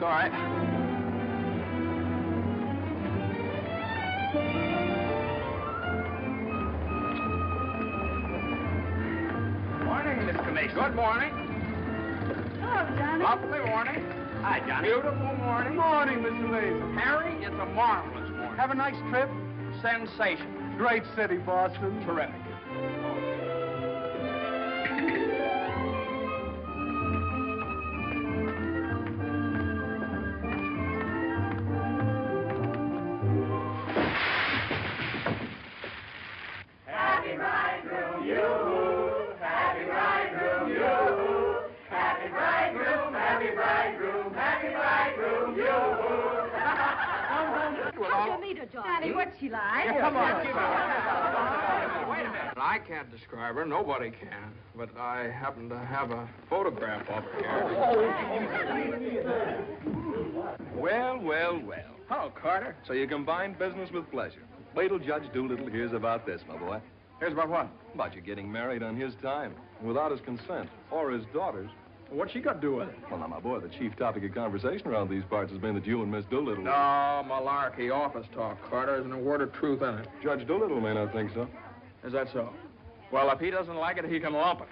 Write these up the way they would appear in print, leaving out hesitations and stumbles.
all right. Morning, Mr. Mason. Good morning. Hello, Johnny. Lovely morning. Hi, Johnny. Beautiful morning. Morning, Mr. Mason. Harry, it's a marvelous morning. Have a nice trip? Sensation. Great city, Boston. Terrific. Happy bridegroom, you. Happy bridegroom, you. Happy bridegroom, happy bridegroom, happy bridegroom, you. How'd you meet her, Johnny? What's she like? Yeah, come on. Wait a minute. I can't describe her. Nobody can. But I happen to have a photograph of her here. Well, well, well. Hello, Carter. So you combine business with pleasure. Wait till Judge Doolittle hears about this, my boy. Here's about what? About you getting married on his time, without his consent, or his daughter's. What's she got to do with it? Well, now, my boy, the chief topic of conversation around these parts has been that you and Miss Doolittle... No, malarkey. Office talk, Carter. Isn't a word of truth in it. Judge Doolittle may not think so. Is that so? Well, if he doesn't like it, he can lump it.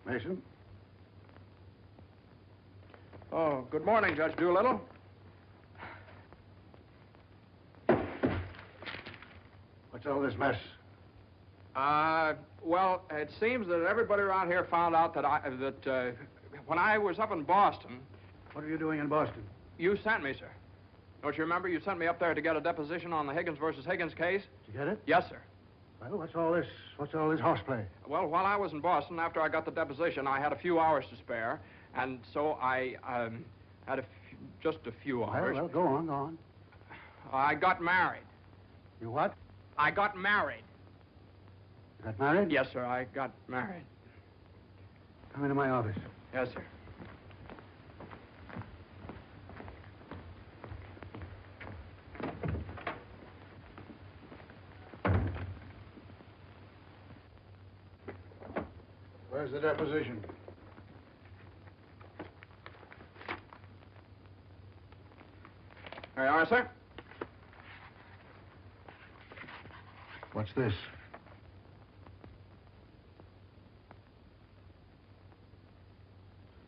Mason? Oh, good morning, Judge Doolittle. What's all this mess? Well, it seems that everybody around here found out that when I was up in Boston... What are you doing in Boston? You sent me, sir. Don't you remember? You sent me up there to get a deposition on the Higgins versus Higgins case? Did you get it? Yes, sir. Well, what's all this horseplay? Well, while I was in Boston, after I got the deposition, I had a few hours to spare, and so I had just a few hours. Well, go on. I got married. You what? I got married. You got married? Yes, sir, I got married. Come into my office. Yes, sir. Where's the deposition? There you are, sir. What's this?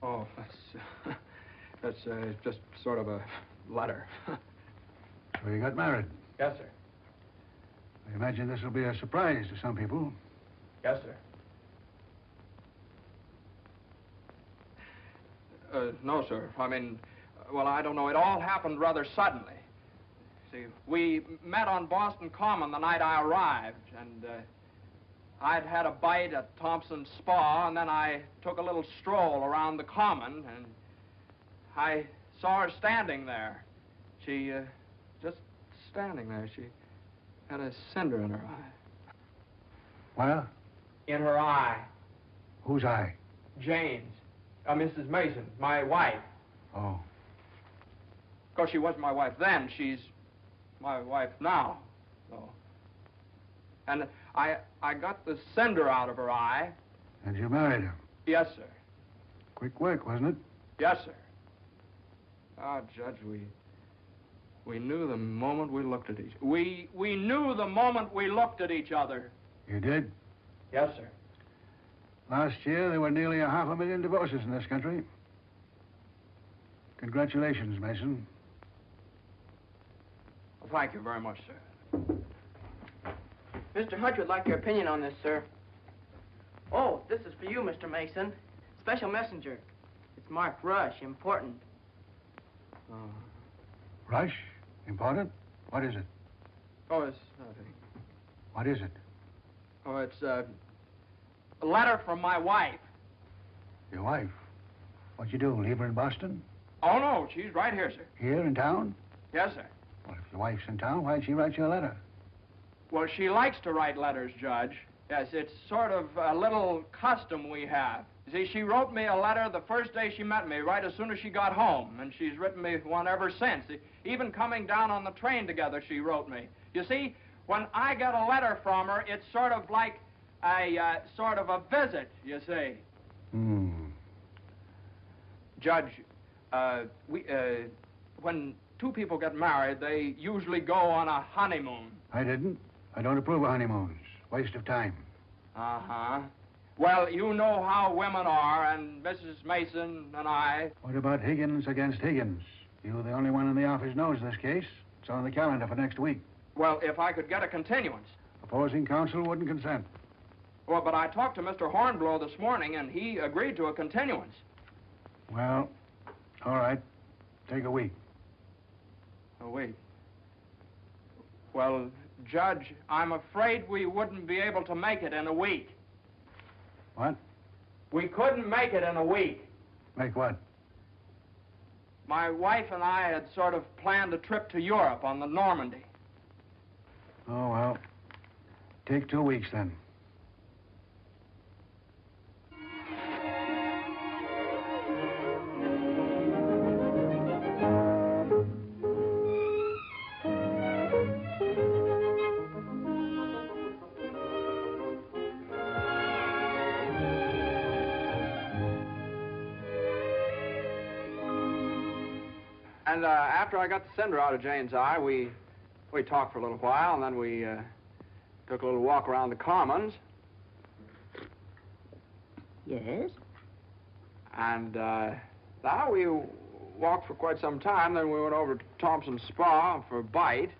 Oh, that's just sort of a letter. So you got married. Yes, sir. I imagine this will be a surprise to some people. Yes, sir. No, sir. I mean, well, I don't know. It all happened rather suddenly. See, we met on Boston Common the night I arrived, and I'd had a bite at Thompson's Spa, and then I took a little stroll around the Common, and I saw her standing there. She, just standing there. She had a cinder in her eye. Well? In her eye. Whose eye? Jane's. Mrs. Mason, my wife. Oh. Of course, she wasn't my wife then. She's my wife now. So. And I got the cinder out of her eye. And you married her? Yes, sir. Quick work, wasn't it? Yes, sir. Ah, Judge, we knew the moment we looked at each... We knew the moment we looked at each other. You did? Yes, sir. Last year, there were nearly 500,000 divorces in this country. Congratulations, Mason. Well, thank you very much, sir. Mr. Hutch would like your opinion on this, sir. Oh, this is for you, Mr. Mason. Special messenger. It's marked Rush, important. Rush? Important? What is it? Oh, it's... What is it? Oh, it's a letter from my wife. Your wife? What'd you do, leave her in Boston? Oh, no, she's right here, sir. Here in town? Yes, sir. Well, if your wife's in town, why'd she write you a letter? Well, she likes to write letters, Judge. Yes, it's sort of a little custom we have. You see, she wrote me a letter the first day she met me, right as soon as she got home, and she's written me one ever since. Even coming down on the train together, she wrote me. You see, when I get a letter from her, it's sort of like a sort of a visit, you see. Judge, when two people get married, they usually go on a honeymoon. I didn't. I don't approve of honeymoons. Waste of time. Uh-huh. Well, you know how women are, and Mrs. Mason and I... What about Higgins against Higgins? You're the only one in the office knows this case. It's on the calendar for next week. Well, if I could get a continuance. Opposing counsel wouldn't consent. Well, but I talked to Mr. Hornblow this morning, and he agreed to a continuance. Well, all right. Take a week. A week? Well, Judge, I'm afraid we wouldn't be able to make it in a week. What? We couldn't make it in a week. Make what? My wife and I had sort of planned a trip to Europe on the Normandy. Oh, well. Take 2 weeks, then. And after I got the cinder out of Jane's eye, we talked for a little while, and then we took a little walk around the Commons. Yes? And now we walked for quite some time, then we went over to Thompson's Spa for a bite.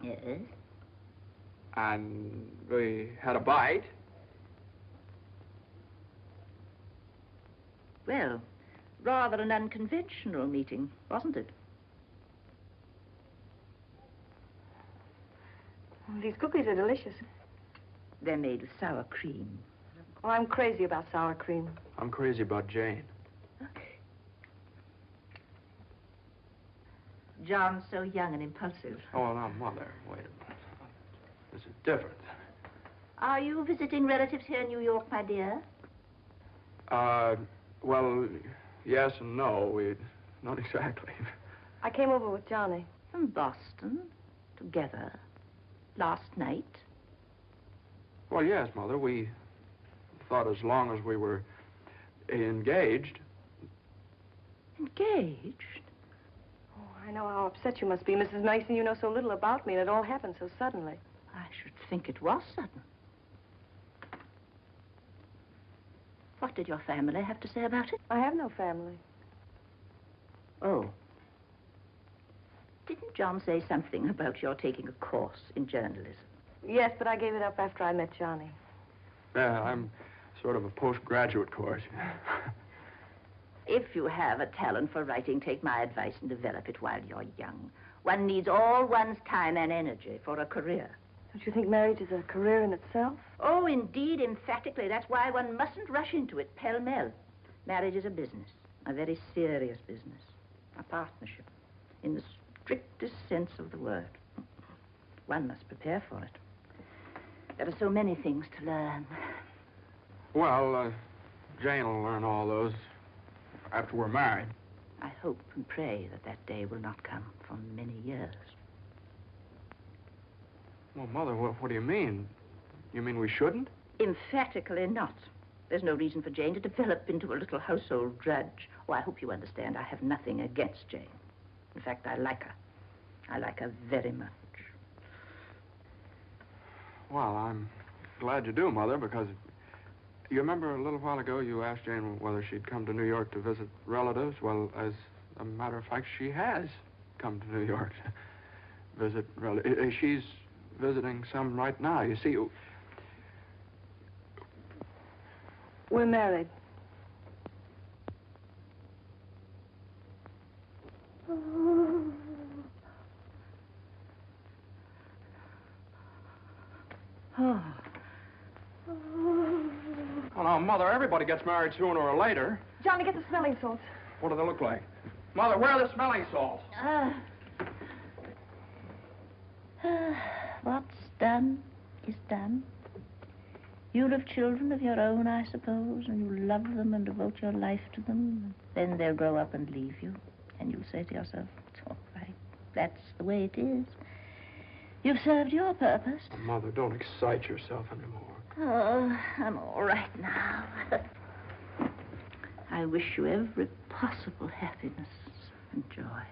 Yes? And we had a bite. Well, rather an unconventional meeting, wasn't it? These cookies are delicious. They're made with sour cream. Oh, I'm crazy about sour cream. I'm crazy about Jane. John's so young and impulsive. Oh, now, Mother, wait a minute. This is different. Are you visiting relatives here in New York, my dear? Well, yes and no. Not exactly. I came over with Johnny. From Boston, together, last night. Well, yes, Mother. We thought as long as we were engaged. Engaged? Oh, I know how upset you must be, Mrs. Mason. You know so little about me, and it all happened so suddenly. I should think it was sudden. What did your family have to say about it? I have no family. Oh. Didn't John say something about your taking a course in journalism? Yes, but I gave it up after I met Johnny. Yeah, I'm sort of a postgraduate course. If you have a talent for writing, take my advice and develop it while you're young. One needs all one's time and energy for a career. Don't you think marriage is a career in itself? Oh, indeed, emphatically. That's why one mustn't rush into it pell-mell. Marriage is a business, a very serious business, a partnership, in the strictest sense of the word. One must prepare for it. There are so many things to learn. Well, Jane will learn all those after we're married. I hope and pray that that day will not come for many years. Well, Mother, what do you mean? You mean we shouldn't? Emphatically not. There's no reason for Jane to develop into a little household drudge. Oh, I hope you understand I have nothing against Jane. In fact, I like her. I like her very much. Well, I'm glad you do, Mother, because you remember a little while ago you asked Jane whether she'd come to New York to visit relatives? Well, as a matter of fact, she has come to New York to visit relatives. She's visiting some right now. You see, We're married. Oh. oh, now, Mother, everybody gets married sooner or later. Johnny, get the smelling salts. What do they look like? Mother, where are the smelling salts? What's done is done. You'll have children of your own, I suppose, and you'll love them and devote your life to them. Then they'll grow up and leave you, and you'll say to yourself, it's all right. That's the way it is. You've served your purpose. Oh, Mother, don't excite yourself anymore. Oh, I'm all right now. I wish you every possible happiness and joy.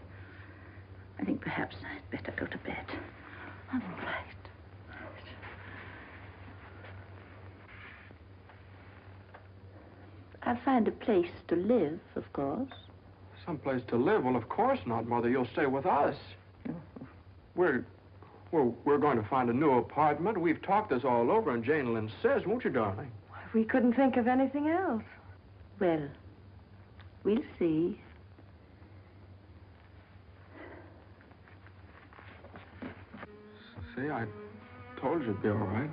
I think perhaps I'd better go to bed. I'm all right. I'll find a place to live, of course. Someplace to live? Well, of course not, Mother. You'll stay with us. We're going to find a new apartment. We've talked this all over, and Jane will insist, won't you, darling? We couldn't think of anything else. Well, we'll see. See, I told you it'd be all right.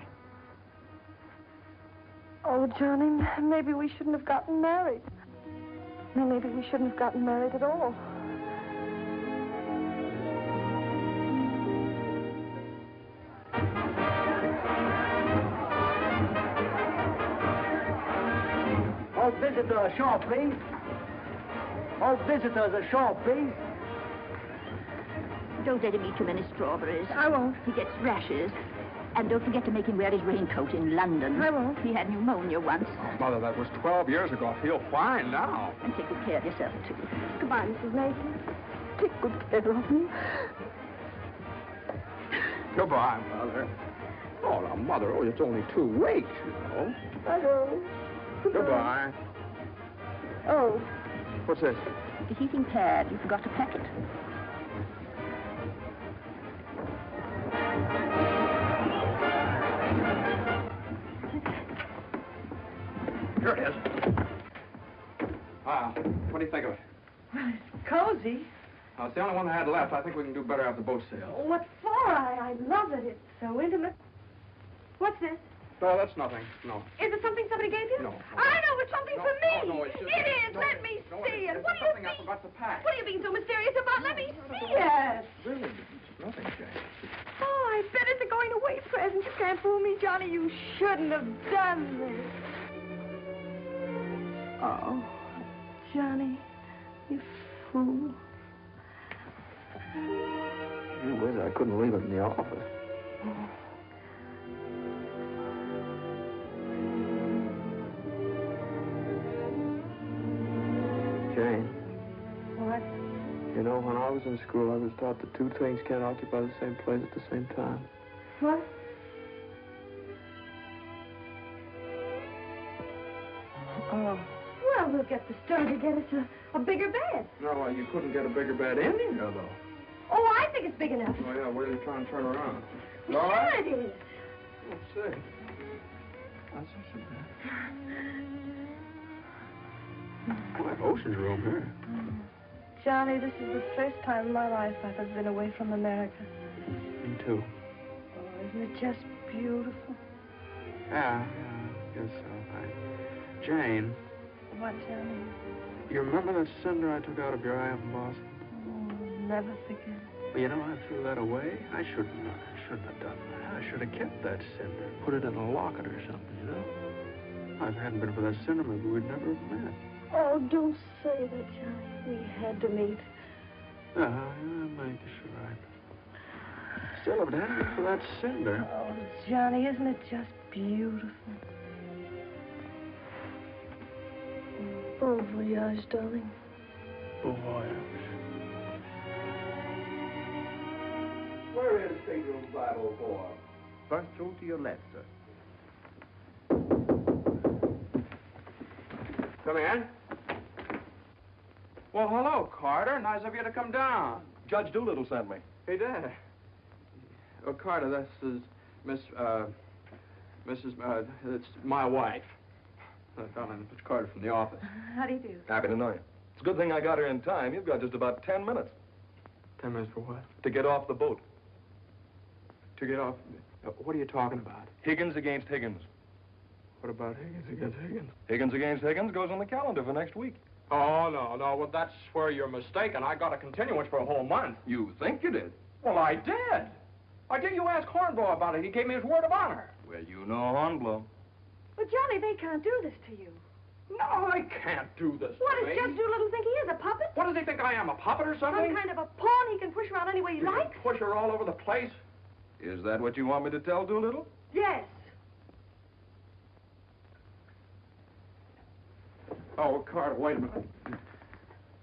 Oh, Johnny, maybe we shouldn't have gotten married. Maybe we shouldn't have gotten married at all. All visitors ashore, please. All visitors ashore, please. Don't let him eat too many strawberries. I won't. He gets rashes. And don't forget to make him wear his raincoat in London. I won't. He had pneumonia once. Oh, Mother, that was 12 years ago. I feel fine now. And take good care of yourself, too. Goodbye, Mrs. Mason. Take good care of me. Goodbye, Mother. Oh, now, Mother, it's only 2 weeks, you know. I know. Goodbye. Oh. What's this? The heating pad. You forgot to pack it. Here it is. What do you think of it? Well, it's cozy. It's the only one I had left. I think we can do better after the boat sails. What for? I love it. It's so intimate. What's this? No, that's nothing. No. Is it something somebody gave you? No. I know it's something for me. No, it's just... It is. No, Let me no, see it. It's What do you something mean? I forgot to pack. What are you being so mysterious about? Let me see it. Really, it's nothing, Jane. Oh, I bet it's a going away present. You can't fool me, Johnny. You shouldn't have done this. Oh, Johnny, you fool. Gee whiz, I couldn't leave it in the office. Jane. What? You know, when I was in school, I was taught that 2 things can't occupy the same place at the same time. What? Oh. Well, we'll get the star to get us a bigger bed. No, you couldn't get a bigger bed in here, though. Oh, I think it's big enough. Oh, yeah, where are you trying to turn around? Sure it is. Let's see. That's not so bad. Boy, ocean's room here. Johnny, this is the first time in my life I've ever been away from America. Me too. Oh, isn't it just beautiful? Yeah, I guess so. Jane. What, Johnny? You remember that cinder I took out of your eye up in Boston? Oh, never forget. Well, you know, I threw that away. I shouldn't have done that. I should have kept that cinder, put it in a locket or something, you know? If it hadn't been for that cinder, maybe we'd never have met. Oh, don't say that, Johnny. We had to meet. Maybe you're right. Still, if it hadn't been for that cinder... Oh, Johnny, isn't it just beautiful? Bon voyage, darling. Bon voyage. Where is stateroom 504? First room to your left, sir. Come in. Well, hello, Carter. Nice of you to come down. Judge Doolittle sent me. He did. Oh, Carter, this is it's my wife. Darling, it's Carter from the office. How do you do? Happy to know you. It's a good thing I got here in time. You've got just about 10 minutes 10 minutes for what? to get off the boat. To get off? What are you talking about? Higgins against Higgins. What about Higgins against Higgins? Higgins against Higgins goes on the calendar for next week. Oh, no. Well, that's where you're mistaken. I got a continuance for a whole month. You think you did? Well, I did. Or did you ask Hornblow about it? He gave me his word of honor. Well, you know Hornblow. But, Johnny, they can't do this to you. No, they can't do this What to does me. Judge Doolittle think he is, a puppet? What does he think I am, a puppet or something? Some kind of a pawn he can push around any way he You can likes? push her all over the place. Is that what you want me to tell Doolittle? Yes. Oh, Carter, wait a minute.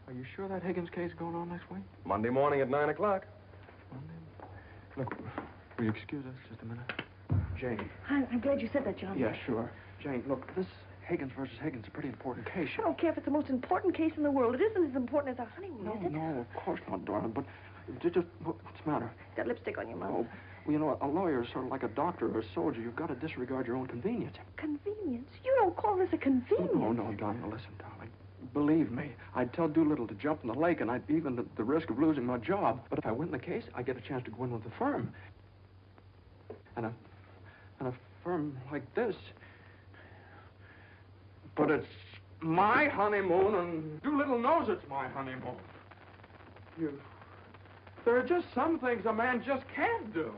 Are you sure that Higgins case is going on next week? Monday morning at 9 o'clock. Look, will you excuse us just a minute? Jane. I'm glad you said that, Johnny. Yeah, sure. Jane, look, this Higgins versus Higgins is a pretty important case. I don't care if it's the most important case in the world. It isn't as important as our honeymoon, No, is it? no, of course not, darling, but what's the matter? Got lipstick on your mouth. Oh, well, you know, a lawyer is sort of like a doctor or a soldier. You've got to disregard your own convenience. Convenience? You don't call this a convenience. No, darling, listen, darling. Believe me, I'd tell Doolittle to jump in the lake, and I'd even at the risk of losing my job. But if I win the case, I get a chance to go in with the firm. And a firm like this. But it's my honeymoon, and Doolittle knows it's my honeymoon. There are just some things a man just can't do.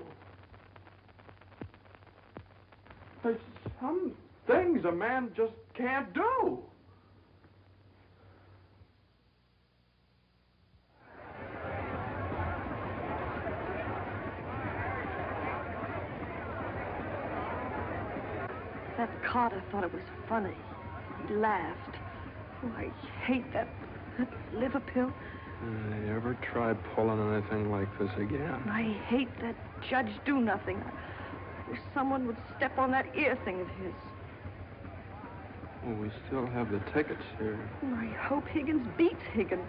There's some things a man just can't do. That Carter thought it was funny. He laughed. Oh, I hate that liver pill. I ever tried pulling anything like this again? I hate that Judge Do-Nothing. I wish someone would step on that ear thing of his. Well, we still have the tickets here. Oh, I hope Higgins beats Higgins.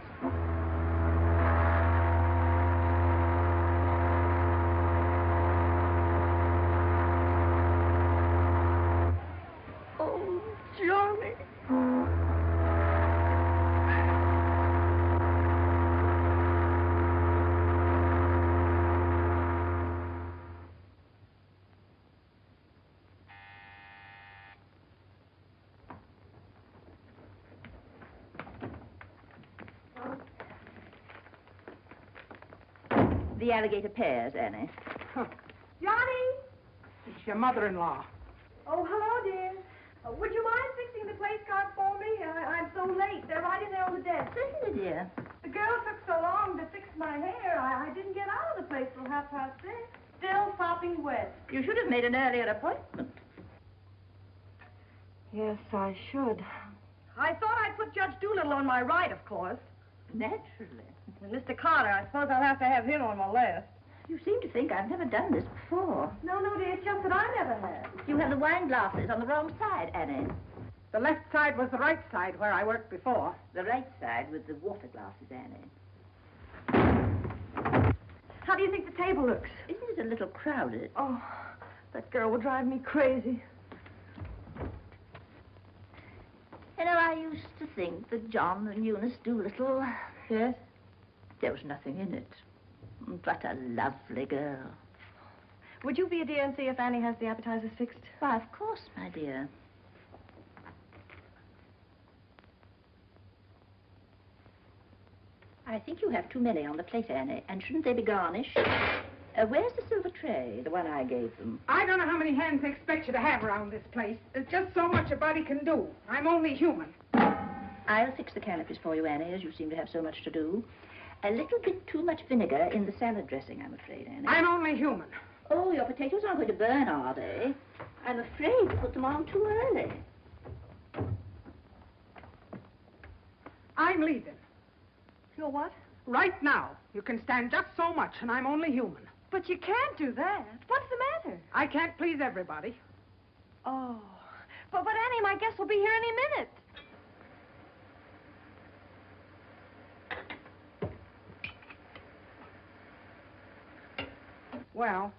Oh, Johnny. The alligator pears, Annie. Johnny! It's your mother-in-law. Oh, hello, dear. Would you mind fixing the place cards for me? I'm so late. They're right in there on the desk. Certainly, dear. The girl took so long to fix my hair, I didn't get out of the place till 6:30. Still sopping wet. You should have made an earlier appointment. Yes, I should. I thought I'd put Judge Doolittle on my right, of course. Naturally. And Mr. Carter, I suppose I'll have to have him on my left. You seem to think I've never done this before. No, dear, it's just that I never have. You have the wine glasses on the wrong side, Annie. The left side was the right side where I worked before. The right side with the water glasses, Annie. How do you think the table looks? Isn't it a little crowded? Oh, that girl will drive me crazy. You know, I used to think that John and Eunice Doolittle... Yes? There was nothing in it. What a lovely girl. Would you be a dear and see if Annie has the appetizers fixed? Why, of course, my dear. I think you have too many on the plate, Annie, and shouldn't they be garnished? Where's the silver tray, the one I gave them? I don't know how many hands they expect you to have around this place. There's just so much a body can do. I'm only human. I'll fix the canopies for you, Annie, as you seem to have so much to do. A little bit too much vinegar in the salad dressing, I'm afraid, Annie. I'm only human. Oh, your potatoes aren't going to burn, are they? I'm afraid you put them on too early. I'm leaving. You're what? Right now. You can stand just so much, and I'm only human. But you can't do that. What's the matter? I can't please everybody. Oh. But Annie, my guest will be here any minute. Well,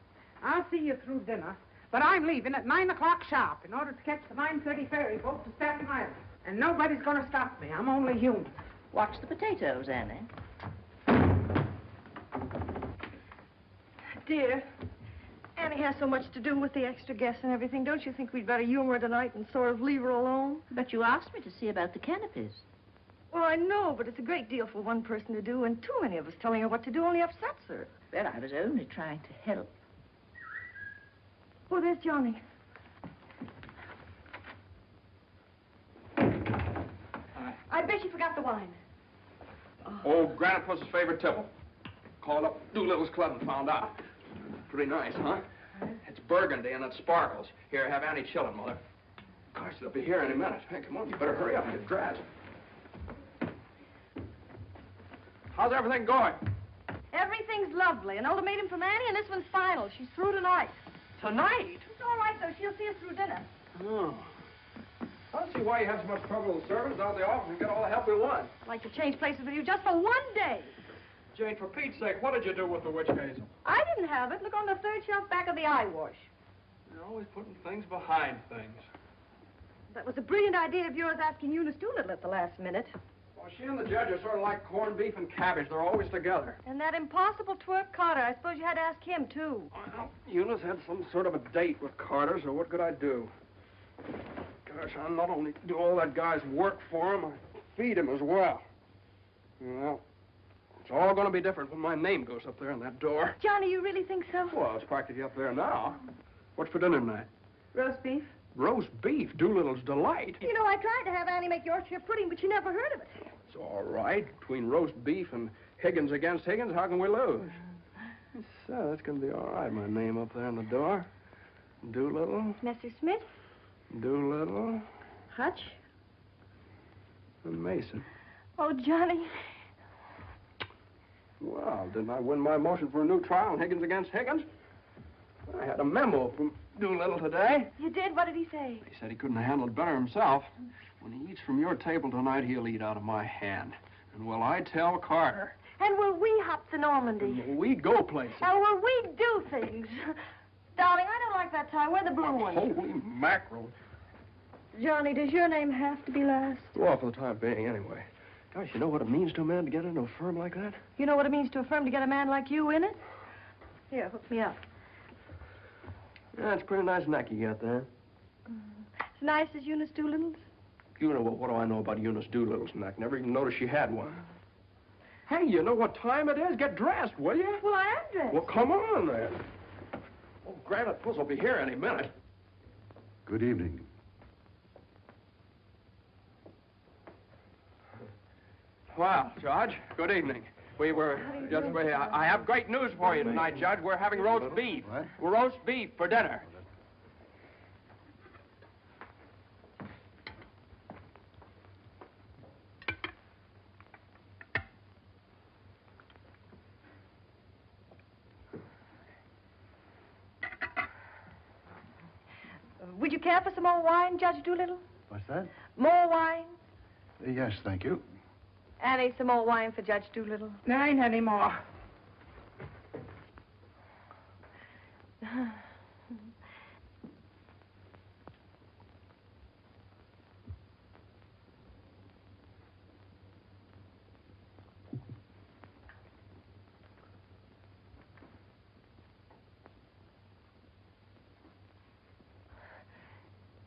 I'll see you through dinner, but I'm leaving at 9 o'clock sharp in order to catch the 9:30 ferry boat to Staten Island. And nobody's going to stop me. I'm only human. Watch the potatoes, Annie. Dear, Annie has so much to do with the extra guests and everything. Don't you think we'd better humor her tonight and sort of leave her alone? But you asked me to see about the canopies. Well, I know, but it's a great deal for one person to do, and too many of us telling her what to do only upsets her. Well, I was only trying to help. Oh, there's Johnny. I bet you forgot the wine. Old Grandpa's favorite tipple. Called up Doolittle's club and found out. Pretty nice, huh? It's burgundy and it sparkles. Here, have Annie chillin', Mother. Gosh, they'll be here any minute. Hey, come on, you better hurry up and get dressed. How's everything going? Everything's lovely. An ultimatum from Annie, and this one's final. She's through tonight. Tonight? It's all right, though. She'll see us through dinner. Oh. I don't see why you have so much trouble with servants out the office and get all the help we want. I'd like to change places with you just for one day. Jane, for Pete's sake, what did you do with the witch hazel? I didn't have it. Look on the third shelf back of the eye wash. You're always putting things behind things. That was a brilliant idea of yours asking Eunice Doolittle at the last minute. Well, she and the judge are sort of like corned beef and cabbage. They're always together. And that impossible twerp Carter. I suppose you had to ask him, too. Well, Eunice had some sort of a date with Carter, so what could I do? Gosh, I not only do all that guy's work for him, I feed him as well. Well, it's all going to be different when my name goes up there in that door. Johnny, you really think so? Well, it's practically up there now. What's for dinner tonight? Roast beef. Roast beef, Doolittle's delight. You know, I tried to have Annie make Yorkshire pudding, but she never heard of it. It's all right. Between roast beef and Higgins against Higgins, how can we lose? So, that's going to be all right. My name up there on the door. Doolittle. Mr. Smith? Doolittle. Hutch? And Mason. Oh, Johnny. Well, didn't I win my motion for a new trial on Higgins against Higgins? I had a memo from Doolittle today. You did? What did he say? He said he couldn't have handled it better himself. When he eats from your table tonight, he'll eat out of my hand. And will I tell Carter? And will we hop to Normandy? And will we go places? And will we do things? Darling, I don't like that tie. Wear the blue one. Holy mackerel. Johnny, does your name have to be last? Well, for the time being, anyway. Gosh, you know what it means to a man to get into a firm like that? You know what it means to a firm to get a man like you in it? Here, hook me up. Yeah, it's a pretty nice neck you got there. As nice as Eunice Doolittle's? You know, what do I know about Eunice Doolittle's neck? Never even noticed she had one. Hey, you know what time it is? Get dressed, will you? Well, I am dressed. Well, come on, then. Oh, Granite Puss will be here any minute. Good evening. Well, Judge, good evening. We were just... I have great news for you tonight, Judge. We're having roast beef. What? Roast beef for dinner. Would you care for some more wine, Judge Doolittle? What's that? More wine? Yes, thank you. Annie, some more wine for Judge Doolittle. There ain't any more.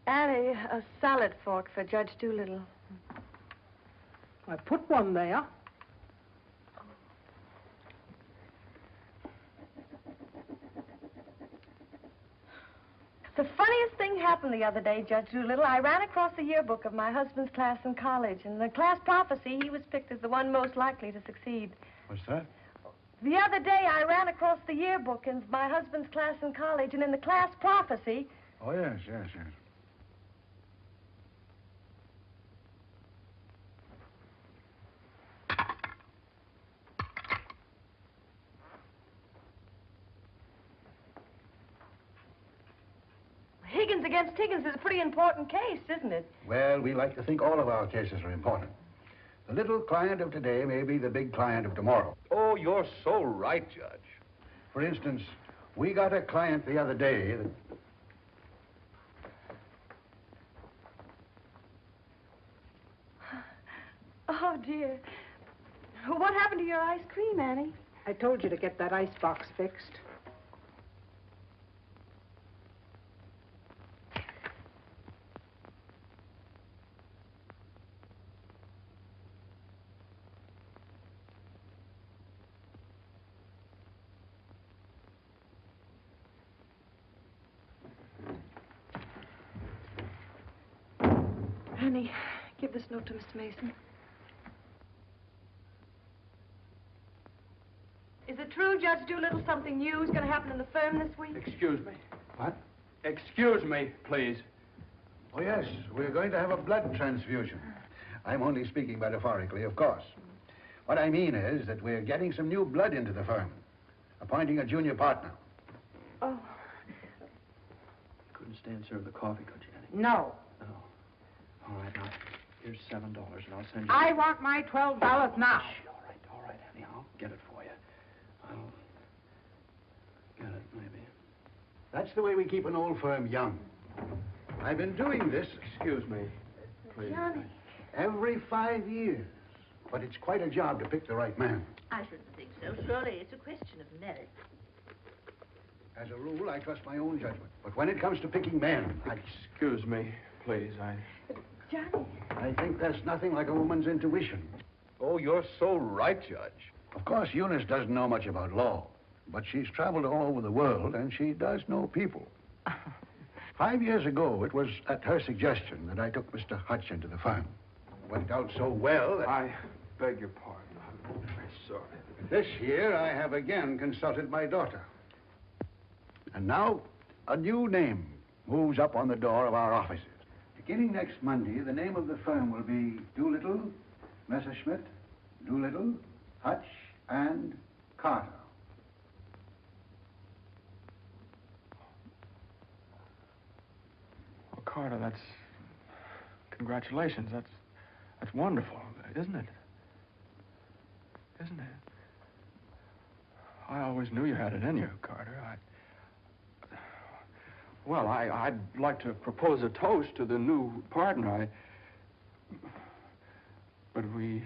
Annie, a salad fork for Judge Doolittle. I put one there. The funniest thing happened the other day, Judge Doolittle. I ran across the yearbook of my husband's class in college. In the class prophecy, he was picked as the one most likely to succeed. What's that? The other day, I ran across the yearbook in my husband's class in college, and in the class prophecy... Oh, yes, yes, yes. Higgins against Higgins is a pretty important case, isn't it? Well, we like to think all of our cases are important. The little client of today may be the big client of tomorrow. Oh, you're so right, Judge. For instance, we got a client the other day that... Oh, dear. What happened to your ice cream, Annie? I told you to get that ice box fixed. Honey, give this note to Mr. Mason. Is it true, Judge Doolittle, something new is going to happen in the firm this week? Excuse me. What? Excuse me, please. Oh, yes, we're going to have a blood transfusion. I'm only speaking metaphorically, of course. What I mean is that we're getting some new blood into the firm, appointing a junior partner. Oh. Couldn't stand serve the coffee, could you, Annie? No. No. All right, now, here's $7, and I'll send you... I want my $12 now. All right, Annie, I'll get it for you. I'll get it, maybe. That's the way we keep an old firm young. I've been doing this... Excuse me, please. Johnny. Every 5 years. But it's quite a job to pick the right man. I shouldn't think so. Surely it's a question of merit. As a rule, I trust my own judgment. But when it comes to picking men, Excuse me, please. Johnny. I think there's nothing like a woman's intuition. Oh, you're so right, Judge. Of course, Eunice doesn't know much about law, but she's traveled all over the world, and she does know people. 5 years ago, it was at her suggestion that I took Mr. Hutch into the firm. It went out so well that... I beg your pardon. I'm very sorry. This year, I have again consulted my daughter. And now, a new name moves up on the door of our offices. Beginning next Monday, the name of the firm will be Doolittle, Messerschmitt, Doolittle, Hutch, and Carter. Well, Carter, that's... Congratulations. That's wonderful, isn't it? Isn't it? I always knew you had it in you, Carter. Well, I'd like to propose a toast to the new partner. But we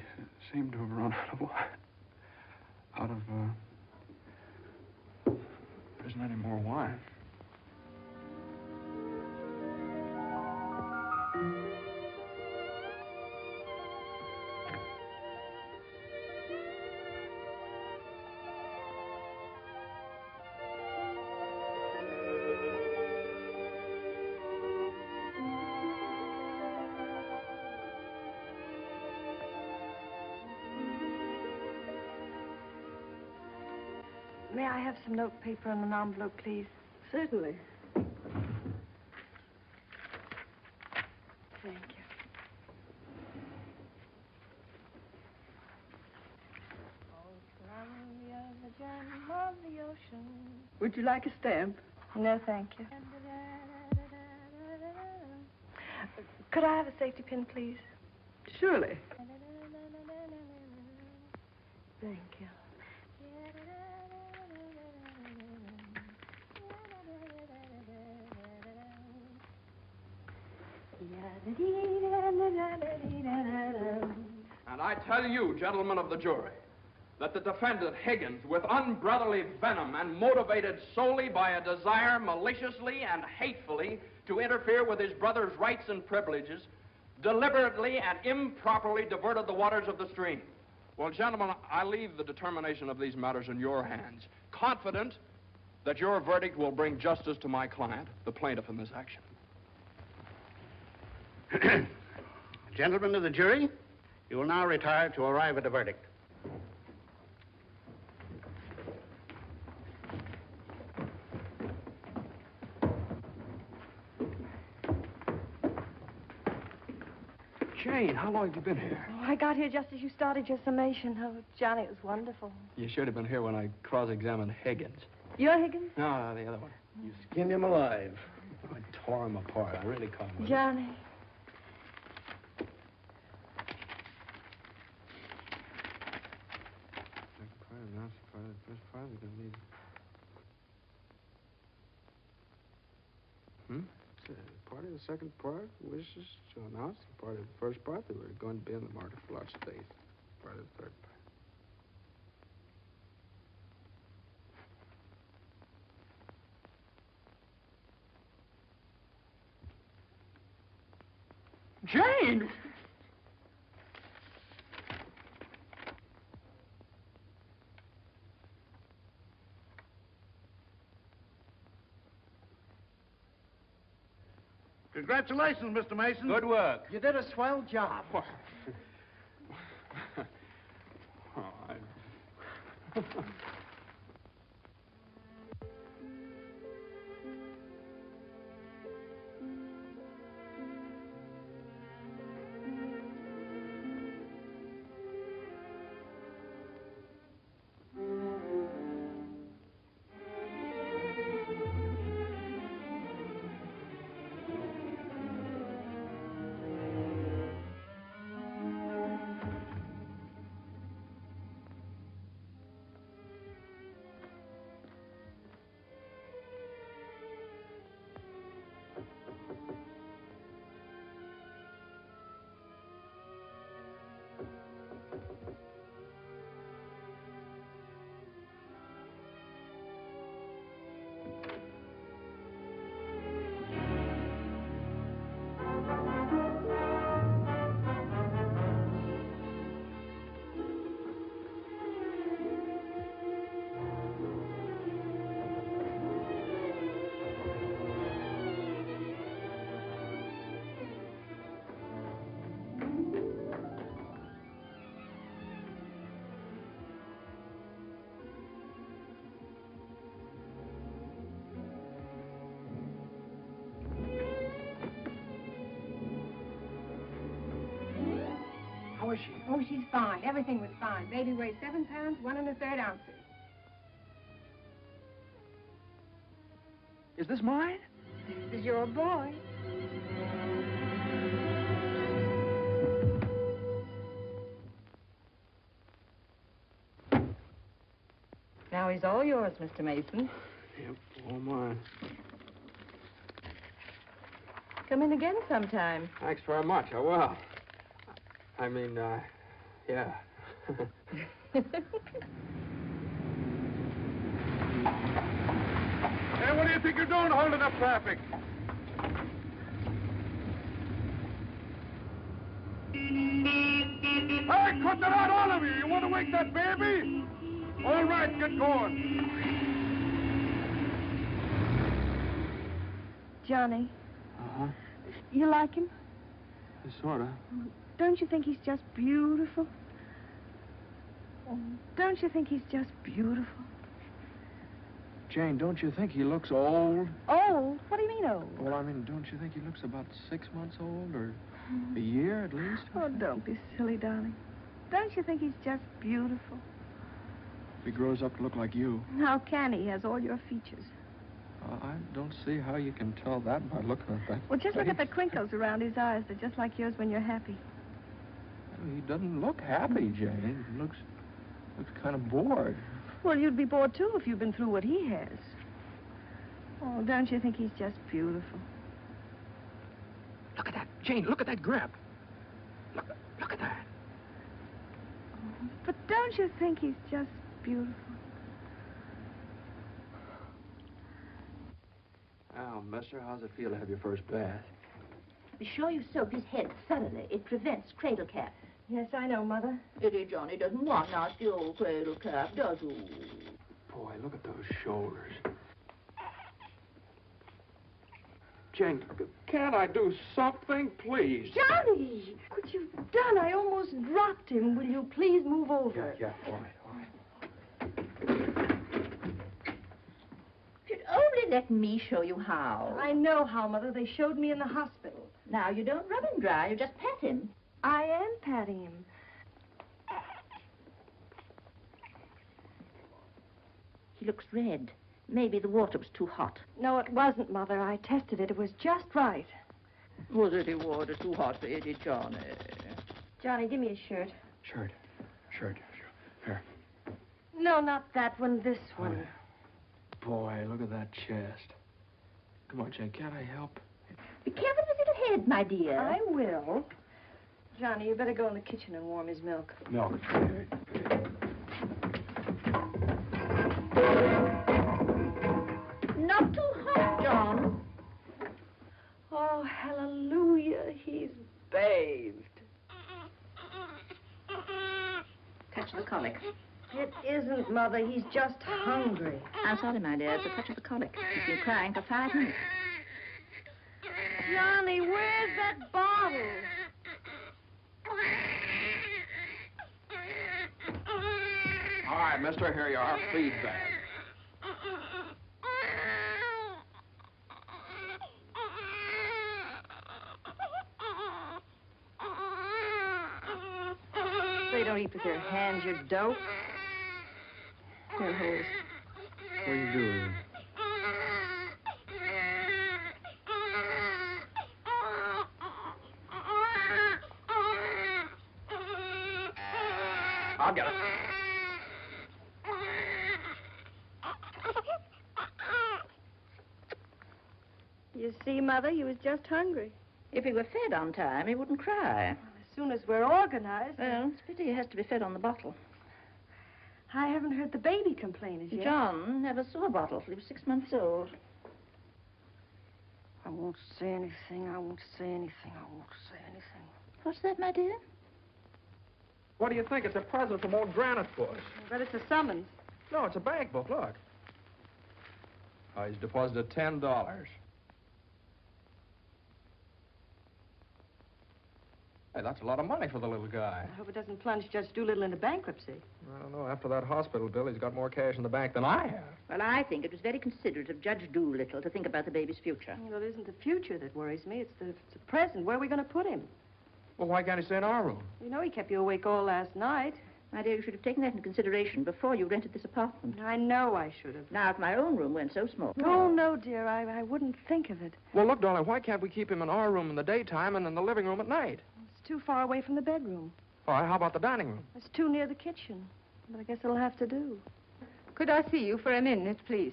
seem to have run out of wine. There isn't any more wine. May I have some note paper and an envelope, please? Certainly. Thank you. Would you like a stamp? No, thank you. Could I have a safety pin, please? Surely. Thank you. And I tell you, gentlemen of the jury, that the defendant, Higgins, with unbrotherly venom and motivated solely by a desire maliciously and hatefully to interfere with his brother's rights and privileges, deliberately and improperly diverted the waters of the stream. Well, gentlemen, I leave the determination of these matters in your hands, confident that your verdict will bring justice to my client, the plaintiff in this action. Gentlemen of the jury, you will now retire to arrive at a verdict. Jane, how long have you been here? Oh, I got here just as you started your summation. Oh, Johnny, it was wonderful. You should have been here when I cross-examined Higgins. You're Higgins? No, the other one. You skinned him alive. I tore him apart. I really caught him. Johnny. Part of the second part wishes to announce the part of the first part that we're going to be in the market for large space. Part of the third part. Jane! Congratulations, Mr. Mason. Good work. You did a swell job. How is she? Oh, she's fine. Everything was fine. Baby weighs 7 pounds, 1 1/3 ounces. Is this mine? This is your boy. Now he's all yours, Mr. Mason. Yep, all mine. Come in again sometime. Thanks very much. I will. I mean, yeah. Hey, what do you think you're doing holding up traffic? Hey, cut that out, all of you! You want to wake that baby? All right, get going. Johnny, Uh-huh. you like him? Sort of. Don't you think he's just beautiful? Don't you think he's just beautiful? Jane, don't you think he looks old? Old? What do you mean old? Well, I mean, don't you think he looks about 6 months old, or a year at least? Oh, don't be silly, darling. Don't you think he's just beautiful? If he grows up to look like you. How can he? He has all your features. I don't see how you can tell that by looking at that. Well, just look at the face. crinkles around his eyes. They're just like yours when you're happy. He doesn't look happy, Jane. He looks kind of bored. Well, you'd be bored, too, if you'd been through what he has. Oh, don't you think he's just beautiful? Look at that. Jane, look at that grip. Look at that. But don't you think he's just beautiful? Well, mister, how's it feel to have your first bath? Be sure you soak his head thoroughly. It prevents cradle cap. Yes, I know, Mother. Eddie Johnny doesn't want nasty old cradle cap, does he? Boy, look at those shoulders. Jane, can't I do something, please? Johnny! What you've done, I almost dropped him. Will you please move over? Yeah, all right. You'd only let me show you how. I know how, Mother. They showed me in the hospital. Now, you don't rub him dry, you just pat him. I am patting him. He looks red. Maybe the water was too hot. No, it wasn't, Mother. I tested it. It was just right. Was it the water too hot for Eddie Johnny? Johnny, give me a shirt. Shirt. Here. No, not that one. This one. Boy, look at that chest. Come on, Jane, can't I help? Be careful with his little head, my dear. I will. Johnny, you better go in the kitchen and warm his milk. Milk. Not too hot, John. Oh, hallelujah. He's bathed. Touch the colic. It isn't, Mother. He's just hungry. I'm sorry, my dear. It's a touch of the colic. He's been crying for 5 minutes. Johnny, where's that bottle? All right, mister, here you are. Feed bag. They don't eat with their hands, you dope. Here, hold. What are you doing? I'll get it. You see, Mother, he was just hungry. If he were fed on time, he wouldn't cry. As soon as we're organized. Well, it's a pity he has to be fed on the bottle. I haven't heard the baby complain as yet. John never saw a bottle till he was 6 months old. I won't say anything. I won't say anything. I won't say anything. What's that, my dear? What do you think? It's a present from old Granite Bush. But it's a summons. No, it's a bank book. Look. Oh, he's deposited $10. Hey, that's a lot of money for the little guy. I hope it doesn't plunge Judge Doolittle into bankruptcy. I don't know. After that hospital bill, he's got more cash in the bank than I have. Well, I think it was very considerate of Judge Doolittle to think about the baby's future. Well, it isn't the future that worries me. It's the present. Where are we going to put him? Well, why can't he stay in our room? You know he kept you awake all last night. My dear, you should have taken that into consideration before you rented this apartment. I know I should have. Now, if my own room weren't so small. Oh, no, dear. I wouldn't think of it. Well, look, darling, why can't we keep him in our room in the daytime and in the living room at night? It's too far away from the bedroom. All right, how about the dining room? It's too near the kitchen. But I guess it'll have to do. Could I see you for a minute, please?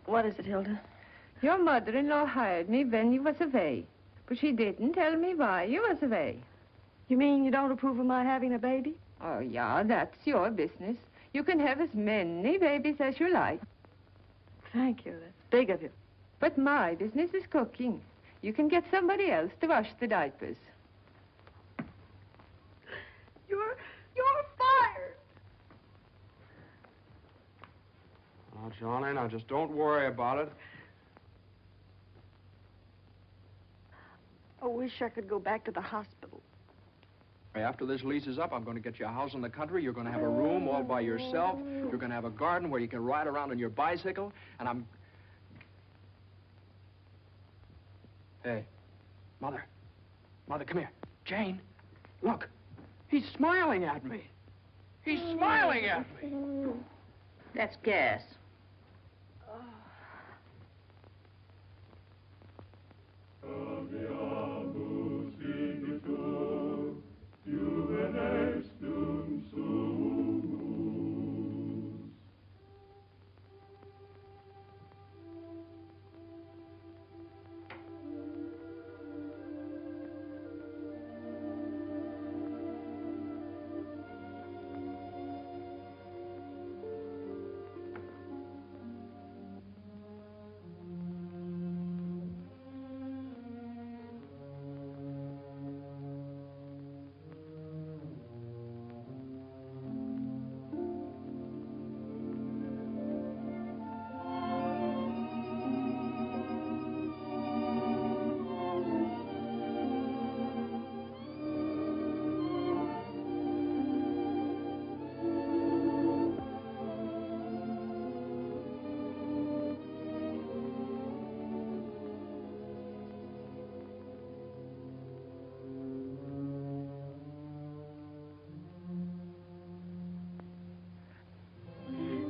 What is it, Hilda? Your mother-in-law hired me when you was away, but she didn't tell me why you was away. You mean you don't approve of my having a baby? Oh, yeah, that's your business. You can have as many babies as you like. Thank you. That's big of you. But my business is cooking. You can get somebody else to wash the diapers. You're fired. Now, Johnny, now just don't worry about it. I wish I could go back to the hospital. After this lease is up, I'm going to get you a house in the country. You're going to have a room all by yourself. You're going to have a garden where you can ride around on your bicycle. And I'm... Hey, Mother. Mother, come here. Jane, look. He's smiling at me. He's smiling at me. That's gas.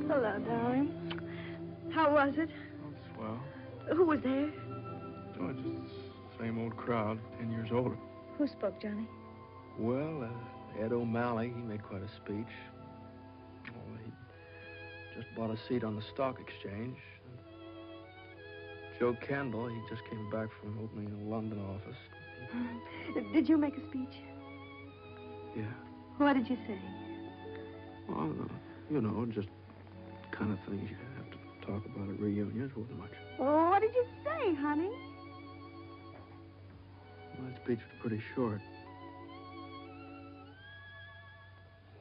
Hello, darling. How was it? Oh, swell. Who was there? Oh, just the same old crowd, 10 years older. Who spoke, Johnny? Well, Ed O'Malley, he made quite a speech. Oh, he just bought a seat on the stock exchange. Joe Kendall, he just came back from opening a London office. Did you make a speech? Yeah. What did you say? Well, you know, just kind of things you have to talk about at reunions. Wasn't much. Oh, what did you say, honey? My speech was pretty short.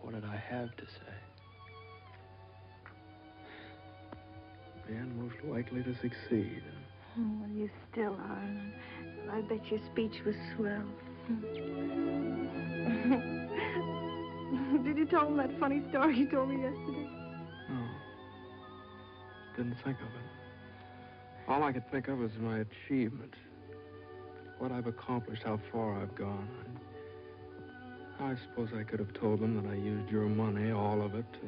What did I have to say? Man most likely to succeed. Well, you still are. I bet your speech was swell. Did you tell him that funny story you told me yesterday? No. Didn't think of it. All I could think of was my achievements. What I've accomplished, how far I've gone. I suppose I could have told them that I used your money, all of it, to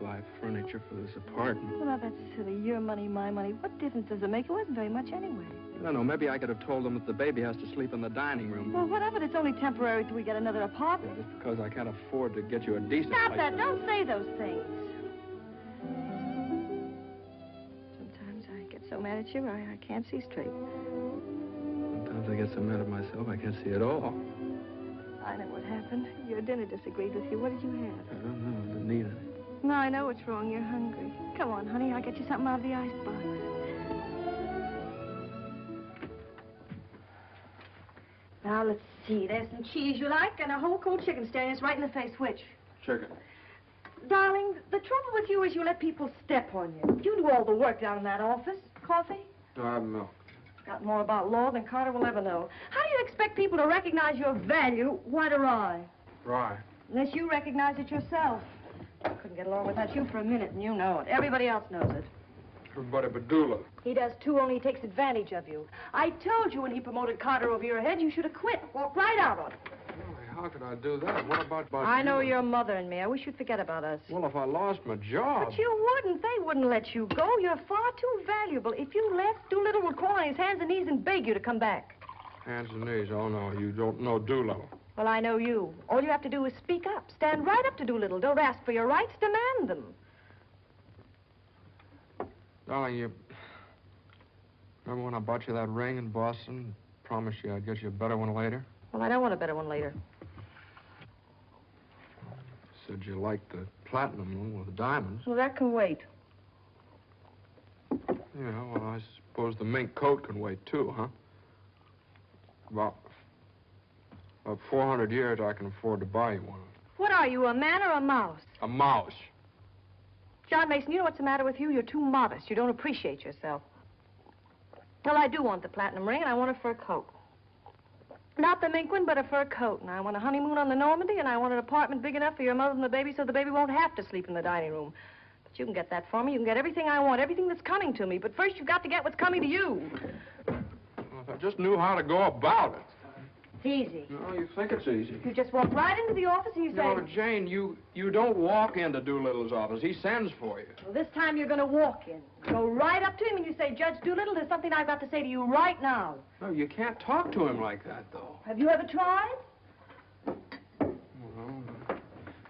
buy furniture for this apartment. Well, now, that's silly. Your money, my money. What difference does it make? It wasn't very much anyway. I don't know. Maybe I could have told them that the baby has to sleep in the dining room. Well, what of it? It's only temporary till we get another apartment. Just because I can't afford to get you a decent Stop place. that. Don't say those things. Sometimes I get so mad at you, I can't see straight. Sometimes I get so mad at myself, I can't see at all. I know what happened. Your dinner disagreed with you. What did you have? I don't know. I didn't eat it. No, I know what's wrong. You're hungry. Come on, honey. I'll get you something out of the icebox. Now, let's see. There's some cheese you like and a whole cold chicken staring us right in the face. Which? Chicken. Darling, the trouble with you is you let people step on you. You do all the work down in that office. Coffee? No, I have milk. Got more about law than Carter will ever know. How do you expect people to recognize your value? White or rye? Rye. Unless you recognize it yourself. I couldn't get along without you for a minute, and you know it. Everybody else knows it. Everybody but Dula. He does, too, only he takes advantage of you. I told you when he promoted Carter over your head, you should have quit. Walked right out on it. How could I do that? What about I know you? your mother and me. I wish you'd forget about us. Well, if I lost my job... But you wouldn't. They wouldn't let you go. You're far too valuable. If you left, Doolittle would crawl on his hands and knees and beg you to come back. Hands and knees. Oh, no, you don't know Doolittle. Well, I know you. All you have to do is speak up. Stand right up to Doolittle. Don't ask for your rights. Demand them. Darling, you... Remember when I bought you that ring in Boston? Promised you I'd get you a better one later? Well, I don't want a better one later. Said you liked the platinum one with the diamonds. Well, that can wait. Yeah, well, I suppose the mink coat can wait, too, huh? About 400 years, I can afford to buy you one. What are you, a man or a mouse? A mouse. John Mason, you know what's the matter with you? You're too modest. You don't appreciate yourself. Well, I do want the platinum ring, and I want a fur coat. Not the mink one, but a fur coat. And I want a honeymoon on the Normandy, and I want an apartment big enough for your mother and the baby so the baby won't have to sleep in the dining room. But you can get that for me. You can get everything I want, everything that's coming to me. But first, you've got to get what's coming to you. Well, if I just knew how to go about it. It's easy. No, you think it's easy. You just walk right into the office and you say... No, Jane, you don't walk into Doolittle's office. He sends for you. Well, this time you're going to walk in. Go right up to him and you say, Judge Doolittle, there's something I've got to say to you right now. No, you can't talk to him like that, though. Have you ever tried? Well,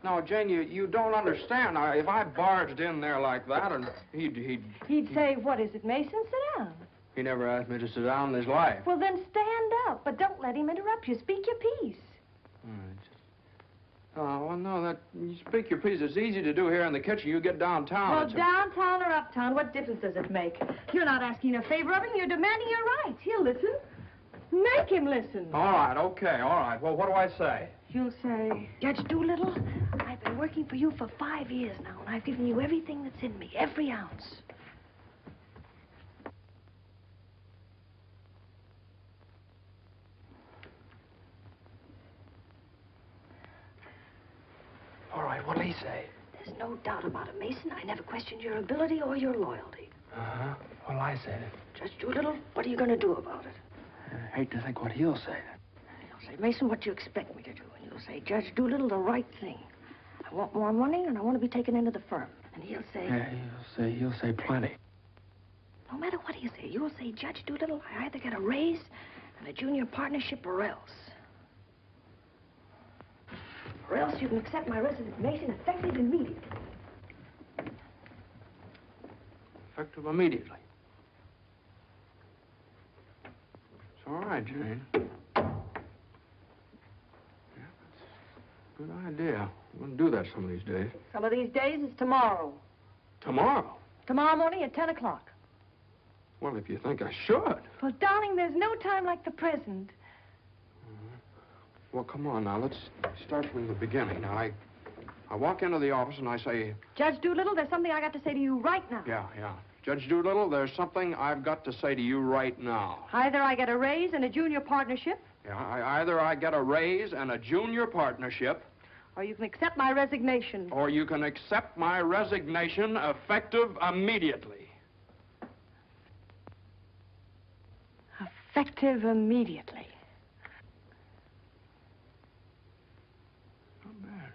no, Jane, you don't understand. Now, if I barged in there like that, and He'd say, what is it, Mason? Sit down. He never asked me to sit down in his life. Well, then stand up, but don't let him interrupt you. Speak your piece. Oh, well, no, you speak your piece. It's easy to do here in the kitchen. You get downtown. Well, downtown or uptown, what difference does it make? You're not asking a favor of him. You're demanding your rights. He'll listen. Make him listen. All right, okay, all right. Well, what do I say? You'll say, Judge Doolittle, I've been working for you for 5 years now, and I've given you everything that's in me, every ounce. All right, what'll he say? There's no doubt about it, Mason. I never questioned your ability or your loyalty. Uh-huh. What'll I say then? Judge Doolittle, what are you going to do about it? I hate to think what he'll say. He'll say, Mason, what do you expect me to do? And you'll say, Judge Doolittle, the right thing. I want more money, and I want to be taken into the firm. And he'll say... Yeah, he'll say plenty. No matter what you say, you'll say, Judge Doolittle, I either get a raise and a junior partnership or else. Or else you can accept my resignation effective immediately. Effective immediately. It's all right, Jane. Yeah, that's a good idea. I'm going to do that some of these days. Some of these days is tomorrow. Tomorrow? Tomorrow morning at 10 o'clock. Well, if you think I should. Well, darling, there's no time like the present. Well, come on now. Let's start from the beginning. Now, I walk into the office and I say... Judge Doolittle, there's something I got to say to you right now. Yeah. Judge Doolittle, there's something I've got to say to you right now. Either I get a raise and a junior partnership, Yeah, either I get a raise and a junior partnership, or you can accept my resignation. or you can accept my resignation effective immediately. Effective immediately. Not bad.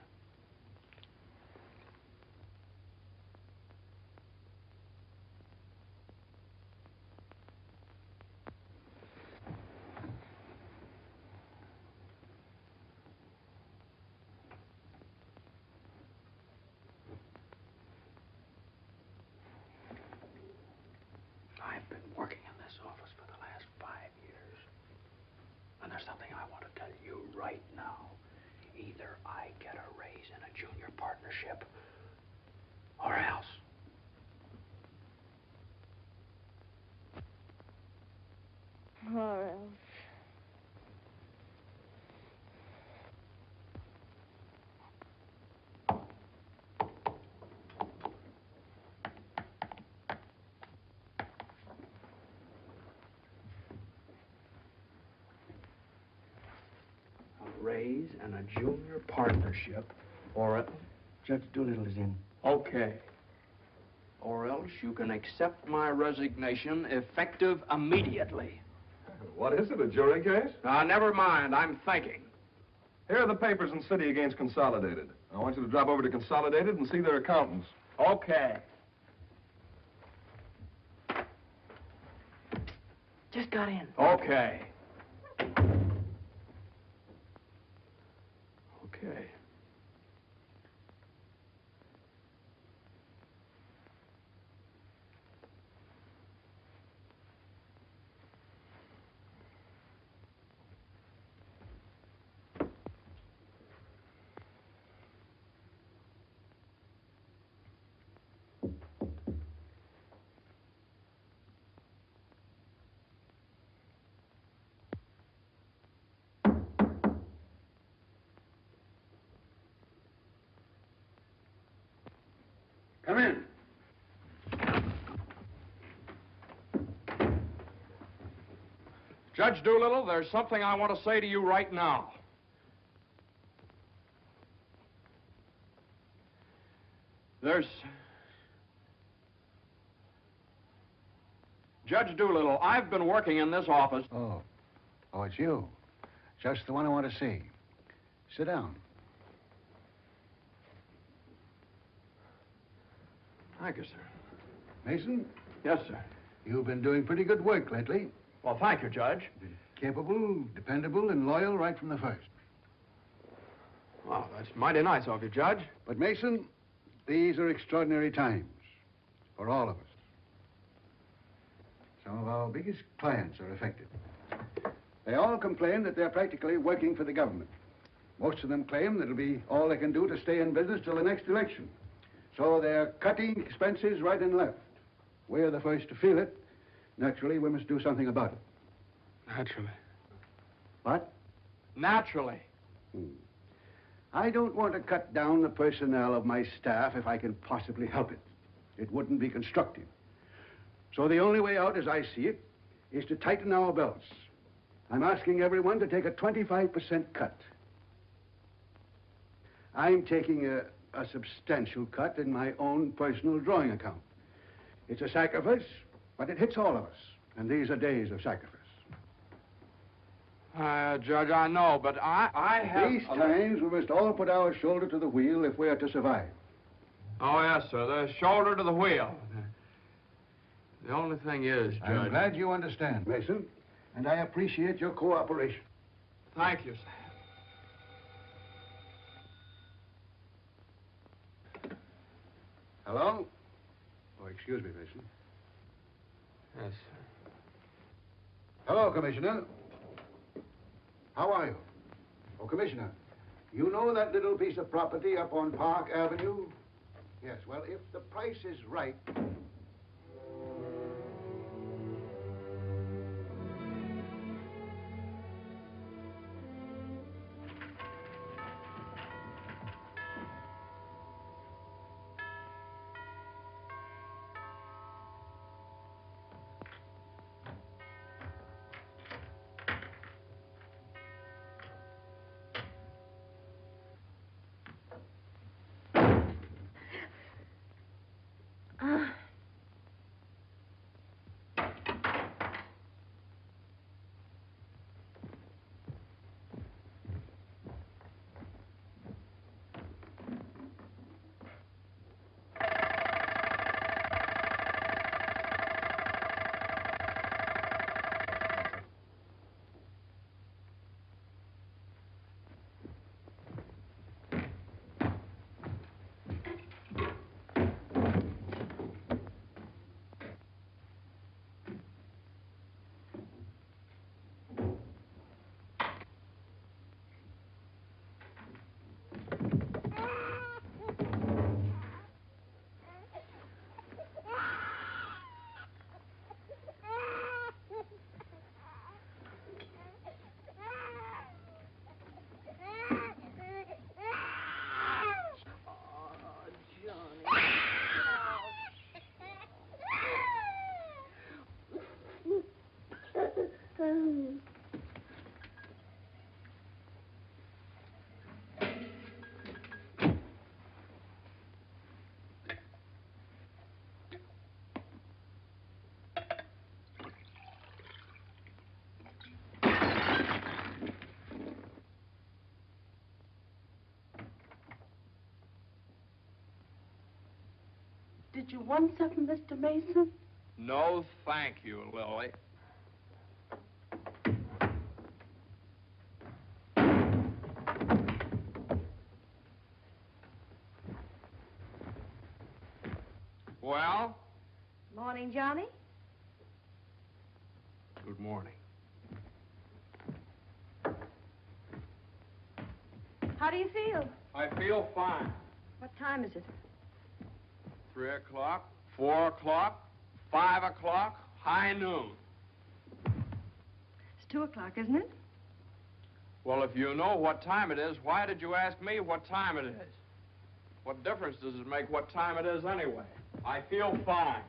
I've been working in this office for the last 5 years. And there's something I want to tell you right now. Either I get a raise in a junior partnership, or else. Or else. A raise and a junior partnership, or a... Judge Doolittle is in. Okay. Or else you can accept my resignation effective immediately. What is it, a jury case? Never mind, I'm thinking. Here are the papers in City against Consolidated. I want you to drop over to Consolidated and see their accountants. Okay. Just got in. Okay. Okay. Come in. Judge Doolittle, there's something I want to say to you right now. Judge Doolittle, I've been working in this office. Oh, it's you. Just the one I want to see. Sit down. Thank you, sir. Mason, Yes, sir. you've been doing pretty good work lately. Well, thank you, Judge. Capable, dependable, and loyal right from the first. Well, that's mighty nice of you, Judge. But, Mason, these are extraordinary times for all of us. Some of our biggest clients are affected. They all complain that they're practically working for the government. Most of them claim that it'll be all they can do to stay in business till the next election. So they're cutting expenses right and left. We're the first to feel it. Naturally, we must do something about it. Naturally. What? Naturally. I don't want to cut down the personnel of my staff if I can possibly help it. It wouldn't be constructive. So the only way out, as I see it, is to tighten our belts. I'm asking everyone to take a 25% cut. I'm taking a substantial cut in my own personal drawing account. It's a sacrifice, but it hits all of us. And these are days of sacrifice. Judge, I know, but I have... These times, we must all put our shoulder to the wheel if we are to survive. Oh, yes, sir. The shoulder to the wheel. The only thing is, Judge... I'm glad you understand, Mason, and I appreciate your cooperation. Thank you, sir. Hello? Oh, excuse me, Mason. Yes, sir. Hello, Commissioner. How are you? Oh, Commissioner, you know that little piece of property up on Park Avenue? Yes, well, if the price is right... Did you want something, Mr. Mason? No, thank you, Lily. Well? Morning, Johnny. Good morning. How do you feel? I feel fine. What time is it? 3 o'clock, 4 o'clock, 5 o'clock, high noon. It's 2 o'clock, isn't it? Well, if you know what time it is, why did you ask me what time it is? What difference does it make what time it is anyway? I feel fine.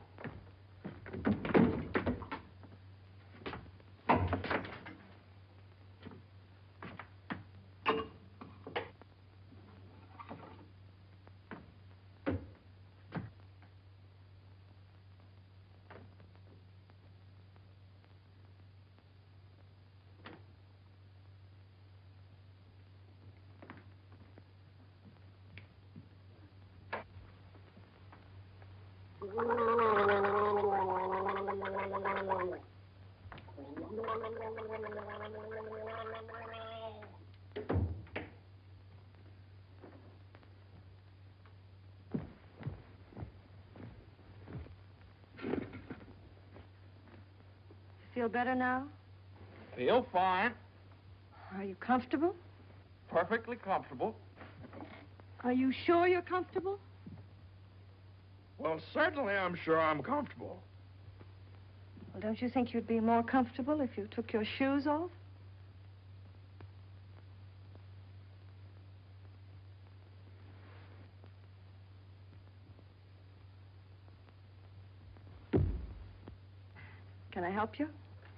Feel better now? Feel fine. Are you comfortable? Perfectly comfortable. Are you sure you're comfortable? Well, certainly I'm sure I'm comfortable. Well, don't you think you'd be more comfortable if you took your shoes off? Can I help you?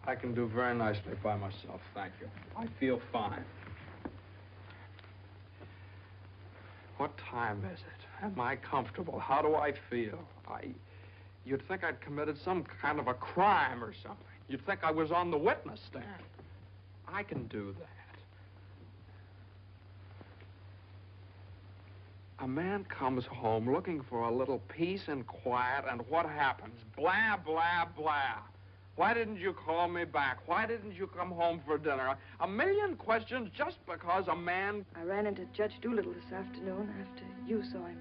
I can do very nicely by myself, thank you. I feel fine. What time is it? Am I comfortable? How do I feel? You'd think I'd committed some kind of a crime or something. You'd think I was on the witness stand. I can do that. A man comes home looking for a little peace and quiet, and what happens? Blah, blah, blah. Why didn't you call me back? Why didn't you come home for dinner? A million questions just because a man... I ran into Judge Doolittle this afternoon after you saw him.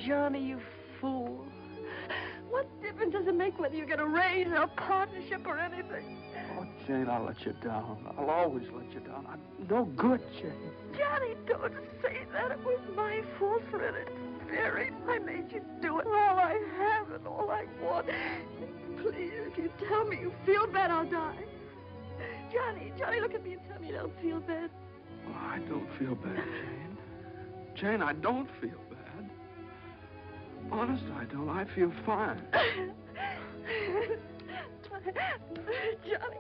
Johnny, you fool. What difference does it make whether you get a raise or a partnership or anything? Oh, Jane, I'll let you down. I'll always let you down. I'm no good, Jane. Johnny, don't say that. It was my fault for interfering. I made you do it. All I have and all I want. Please, if you tell me you feel bad, I'll die. Johnny, look at me and tell me you don't feel bad. Oh, I don't feel bad, Jane. Jane, I don't feel bad. Honest, I don't. I feel fine. Johnny,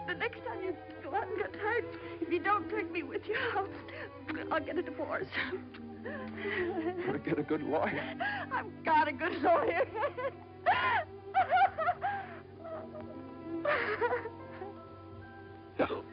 the next time you go out and get hurt, if you don't take me with you, I'll get a divorce. Gotta get a good lawyer. I've got a good lawyer. No.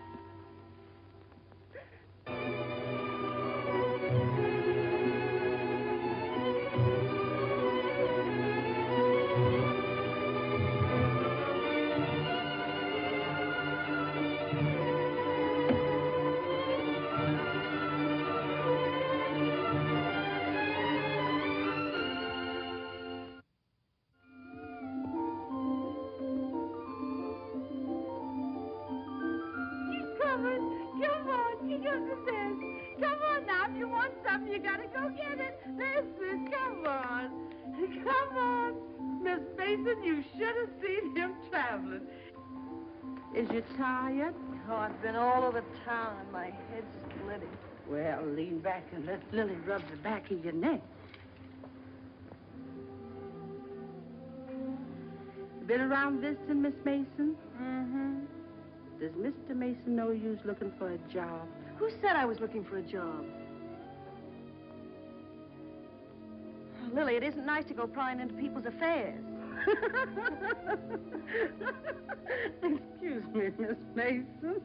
You gotta go get it. Listen, come on. Come on. Miss Mason, you should have seen him traveling. Is you tired? Oh, I've been all over town and my head's splitting. Well, lean back and let Lily rub the back of your neck. You been around visiting, Miss Mason? Mm-hmm. Does Mr. Mason know you was looking for a job? Who said I was looking for a job? Oh, Lily, it isn't nice to go prying into people's affairs. Excuse me, Miss Mason.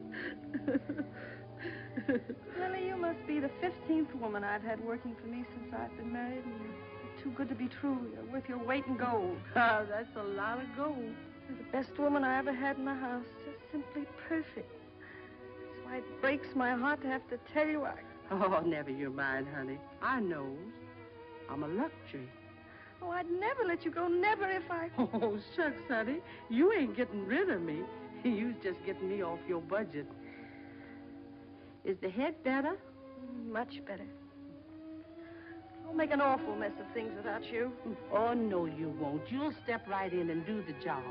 Lily, you must be the 15th woman I've had working for me since I've been married, and you're too good to be true. You're worth your weight in gold. Ah, that's a lot of gold. You're the best woman I ever had in the house. Just simply perfect. That's why it breaks my heart to have to tell you Oh, never you mind, honey. I knows. I'm a luxury. Oh, I'd never let you go, never if I... Oh, shucks, honey. You ain't getting rid of me. You's just getting me off your budget. Is the head better? Much better. I'll make an awful mess of things without you. Oh, no, you won't. You'll step right in and do the job.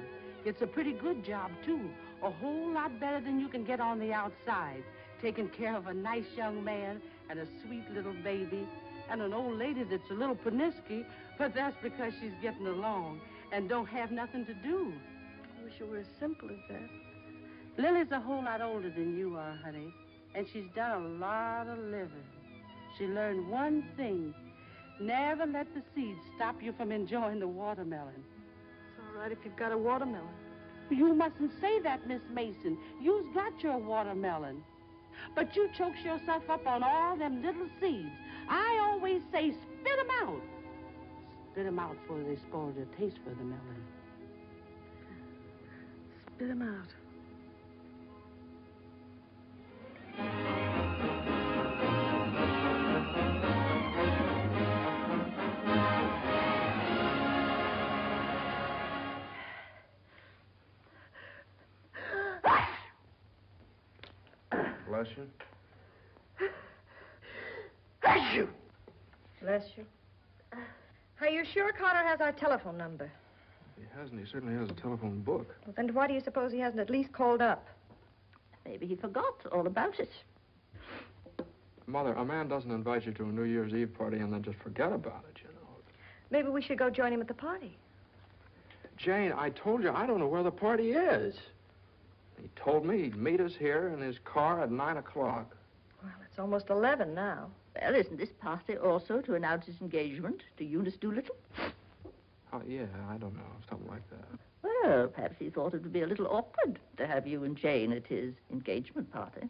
It's a pretty good job, too. A whole lot better than you can get on the outside. Taking care of a nice young man and a sweet little baby and an old lady that's a little pernisky, but that's because she's getting along and don't have nothing to do. I wish it were as simple as that. Lily's a whole lot older than you are, honey, and she's done a lot of living. She learned one thing. Never let the seeds stop you from enjoying the watermelon. It's all right if you've got a watermelon. You mustn't say that, Miss Mason. You's got your watermelon. But you chokes yourself up on all them little seeds. I always say spit 'em out. Spit 'em out before they spoil their taste for the melon. Spit 'em out. Bless you. Bless you. Bless you. Are you sure Carter has our telephone number? If he hasn't, he certainly has a telephone book. Well, then why do you suppose he hasn't at least called up? Maybe he forgot all about it. Mother, a man doesn't invite you to a New Year's Eve party and then just forget about it, you know. Maybe we should go join him at the party. Jane, I told you I don't know where the party is. He told me he'd meet us here in his car at 9 o'clock. Well, it's almost 11 now. Well, isn't this party also to announce his engagement to Eunice Doolittle? Oh, yeah, I don't know, something like that. Well, perhaps he thought it would be a little awkward to have you and Jane at his engagement party.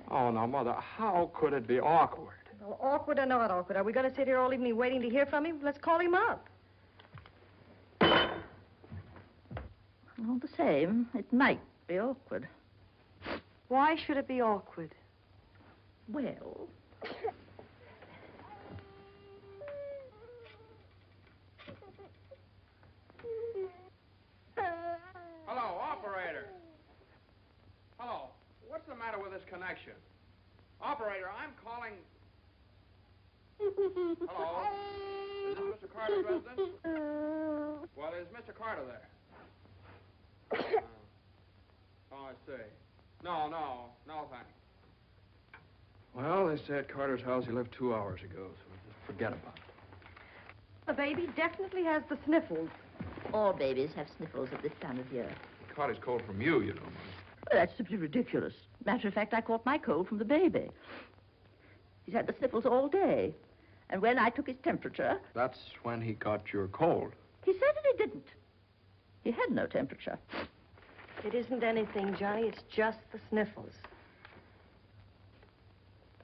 Oh, now, Mother, how could it be awkward? Well, awkward or not awkward, are we going to sit here all evening waiting to hear from him? Let's call him up. All the same, it might be awkward. Why should it be awkward? Well... Hello, operator. Hello. What's the matter with this connection? Operator, I'm calling... Hello? Is this Mr. Carter's residence? Well, is Mr. Carter there? Oh, I see. No, thanks. Well, they say at Carter's house he left 2 hours ago, so just forget about it. The baby definitely has the sniffles. All babies have sniffles at this time of year. He caught his cold from you, you know, Mother. Well, that's simply ridiculous. Matter of fact, I caught my cold from the baby. He's had the sniffles all day. And when I took his temperature... That's when he caught your cold. He certainly didn't. He had no temperature. It isn't anything, Johnny. It's just the sniffles.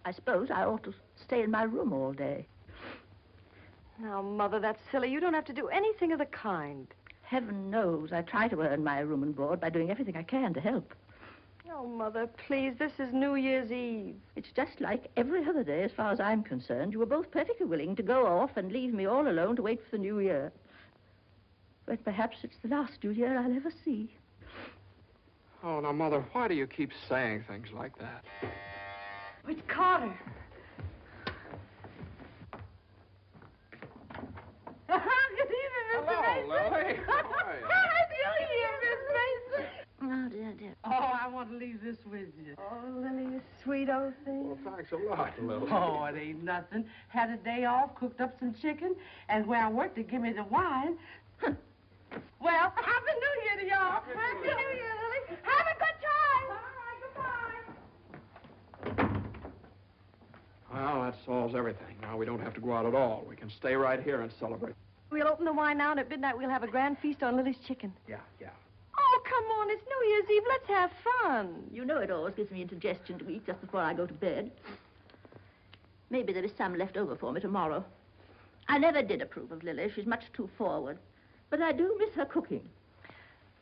I suppose I ought to stay in my room all day. Now, Mother, that's silly. You don't have to do anything of the kind. Heaven knows I try to earn my room and board by doing everything I can to help. Oh, Mother, please. This is New Year's Eve. It's just like every other day as far as I'm concerned. You were both perfectly willing to go off and leave me all alone to wait for the New Year. But perhaps it's the last New Year I'll ever see. Oh, now, Mother, why do you keep saying things like that? It's Carter. Good evening, Mr. Hello, Mason. Lily. How are you? Happy New Year, Miss Mason. Oh, dear. Oh, I want to leave this with you. Oh, Lily, you sweet old thing. Well, thanks a lot, Lily. Oh, it ain't nothing. Had a day off, cooked up some chicken, and where I worked, they give me the wine. Well, Happy New Year to y'all. Happy New Year. Lily. Have a good time. All right, goodbye. Well, that solves everything. Now we don't have to go out at all. We can stay right here and celebrate. We'll open the wine now, and at midnight we'll have a grand feast on Lily's chicken. Yeah. Oh, come on. It's New Year's Eve. Let's have fun. You know it always gives me indigestion to eat just before I go to bed. Maybe there is some left over for me tomorrow. I never did approve of Lily. She's much too forward. But I do miss her cooking.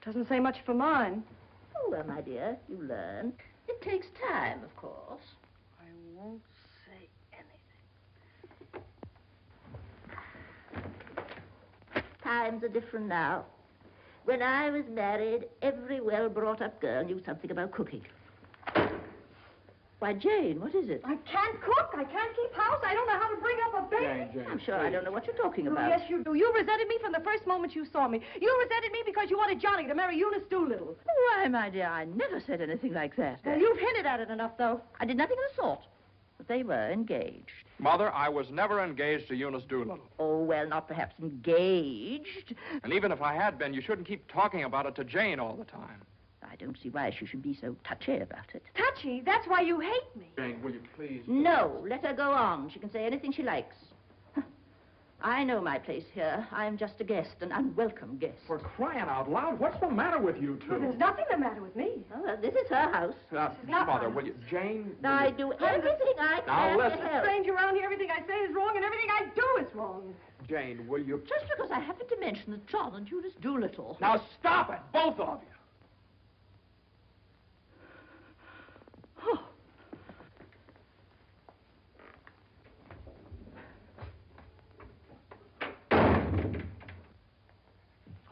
Doesn't say much for mine. Oh, well, my dear, you learn. It takes time, of course. I won't say anything. Times are different now. When I was married, every well-brought-up girl knew something about cooking. Why, Jane, what is it? I can't cook. I can't keep house. I don't know how to bring up a baby. Jane, I'm sure I don't know what you're talking about. Yes, you do. You resented me from the first moment you saw me. You resented me because you wanted Johnny to marry Eunice Doolittle. Why, my dear, I never said anything like that. Well, you've hinted at it enough, though. I did nothing of the sort. But they were engaged. Mother, I was never engaged to Eunice Doolittle. Oh, well, not perhaps engaged. And even if I had been, you shouldn't keep talking about it to Jane all the time. I don't see why she should be so touchy about it. Touchy? That's why you hate me. Jane, will you please? No, let her go on. She can say anything she likes. I know my place here. I'm just a guest, an unwelcome guest. For crying out loud, what's the matter with you two? Well, there's nothing the matter with me. Oh, well, this is her house. not Mother, mine. will you... Jane... I do everything I Now, can listen. to help. Stranger around here, everything I say is wrong, and everything I do is wrong. Jane, will you... Just because I happened to mention that John and Eunice Doolittle. Now, stop it, both of you. Oh.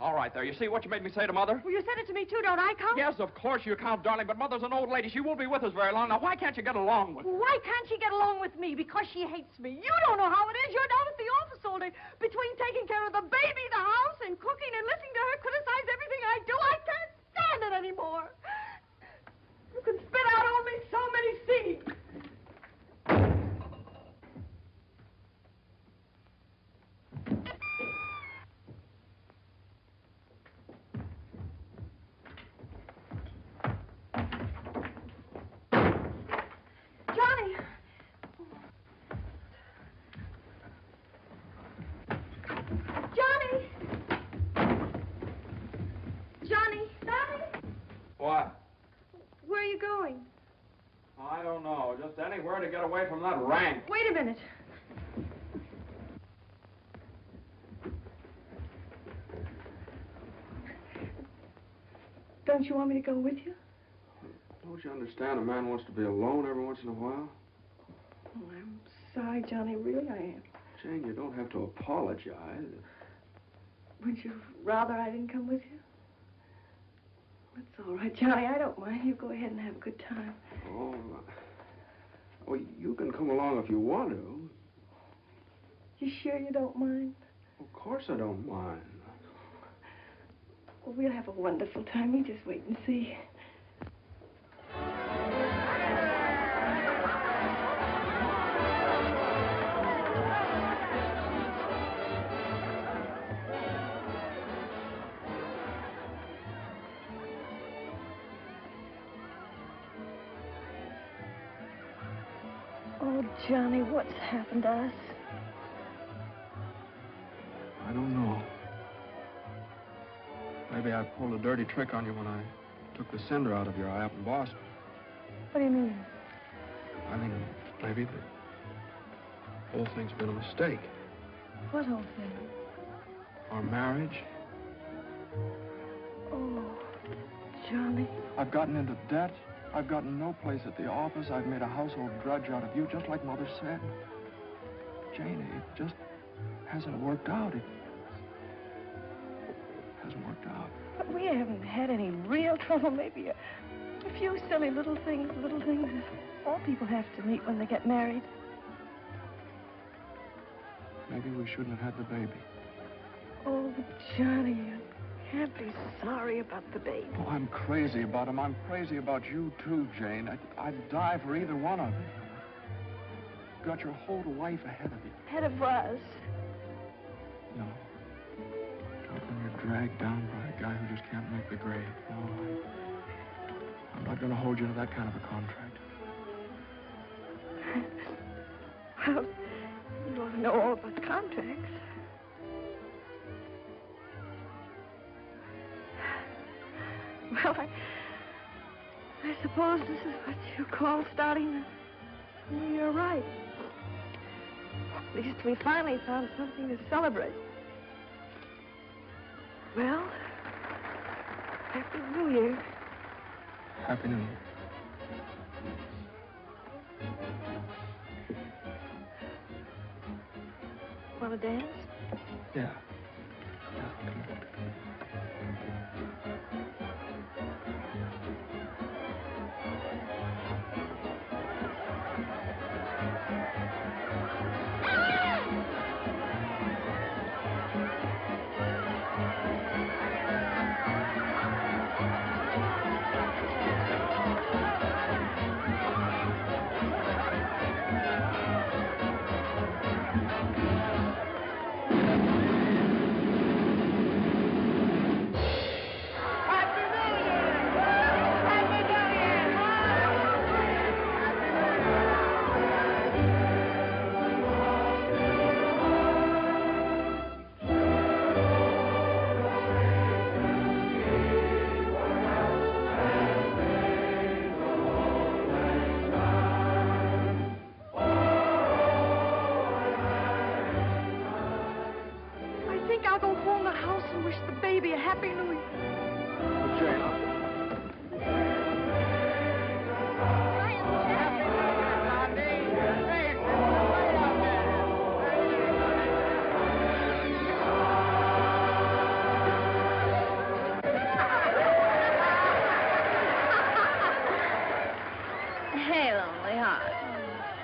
All right, there. You see what you made me say to Mother? Well, you said it to me, too, don't I, count? Yes, of course you count, darling, but Mother's an old lady. She won't be with us very long. Now, why can't you get along with her? Why can't she get along with me? Because she hates me. You don't know how it is. You're down at the office all day. Between taking care of the baby, the house, and cooking and listening to her criticize everything I do, I can't stand it anymore. You can spit out only so many seeds. Johnny! Johnny! Johnny! Johnny! What? Where are you going? I don't know. Just anywhere to get away from that rank. Wait a minute. Don't you want me to go with you? Don't you understand a man wants to be alone every once in a while? Oh, I'm sorry, Johnny. Really, I am. Jane, you don't have to apologize. Would you rather I didn't come with you? That's all right, Johnny. I don't mind. You go ahead and have a good time. Oh, well, you can come along if you want to. You sure you don't mind? Of course I don't mind. Well, we'll have a wonderful time. You just wait and see. Oh, Johnny, what's happened to us? I don't know. Maybe I pulled a dirty trick on you when I took the cinder out of your eye up in Boston. What do you mean? I think maybe the whole thing's been a mistake. What whole thing? Our marriage. Oh, Johnny. I've gotten into debt. I've gotten no place at the office. I've made a household drudge out of you, just like Mother said. Jane, it just hasn't worked out. It hasn't worked out. But we haven't had any real trouble. Maybe a few silly little things all people have to meet when they get married. Maybe we shouldn't have had the baby. Oh, Johnny, you can't be sorry about the baby. Oh, I'm crazy about him. I'm crazy about you, too, Jane. I'd die for either one of you. You've got your whole life ahead of you. Ahead of us. No. Not when you're dragged down by a guy who just can't make the grade. No, I'm not going to hold you to that kind of a contract. Well, you don't know all about contracts. Well, I suppose this is what you call starting the new year right. At least we finally found something to celebrate. Well, Happy New Year. Happy New Year. Want to dance? Yeah.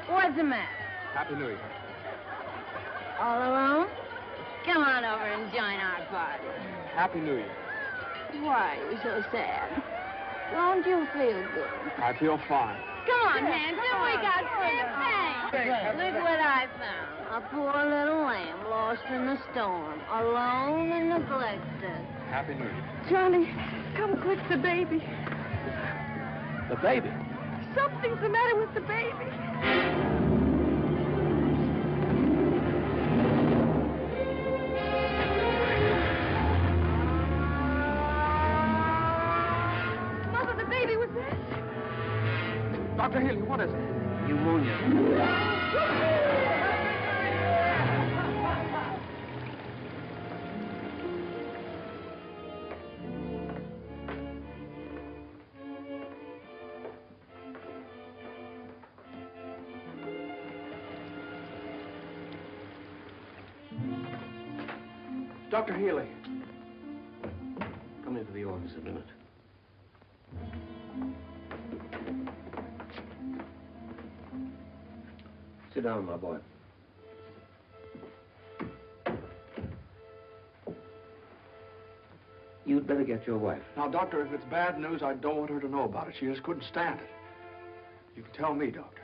What's the matter? Happy New Year. All alone? Come on over and join our party. Happy New Year. Why are you so sad? Don't you feel good? I feel fine. Come on, Hanson, we got champagne. Look what I found. A poor little lamb lost in the storm, alone and neglected. Happy New Year. Johnny, come quick, the baby. The baby? Something's the matter with the baby. Mother, the baby was dead. Dr. Haley, what is it? Pneumonia. Dr. Healy. Come into the office a minute. Sit down, my boy. You'd better get your wife. Now, Doctor, if it's bad news, I don't want her to know about it. She just couldn't stand it. You can tell me, Doctor.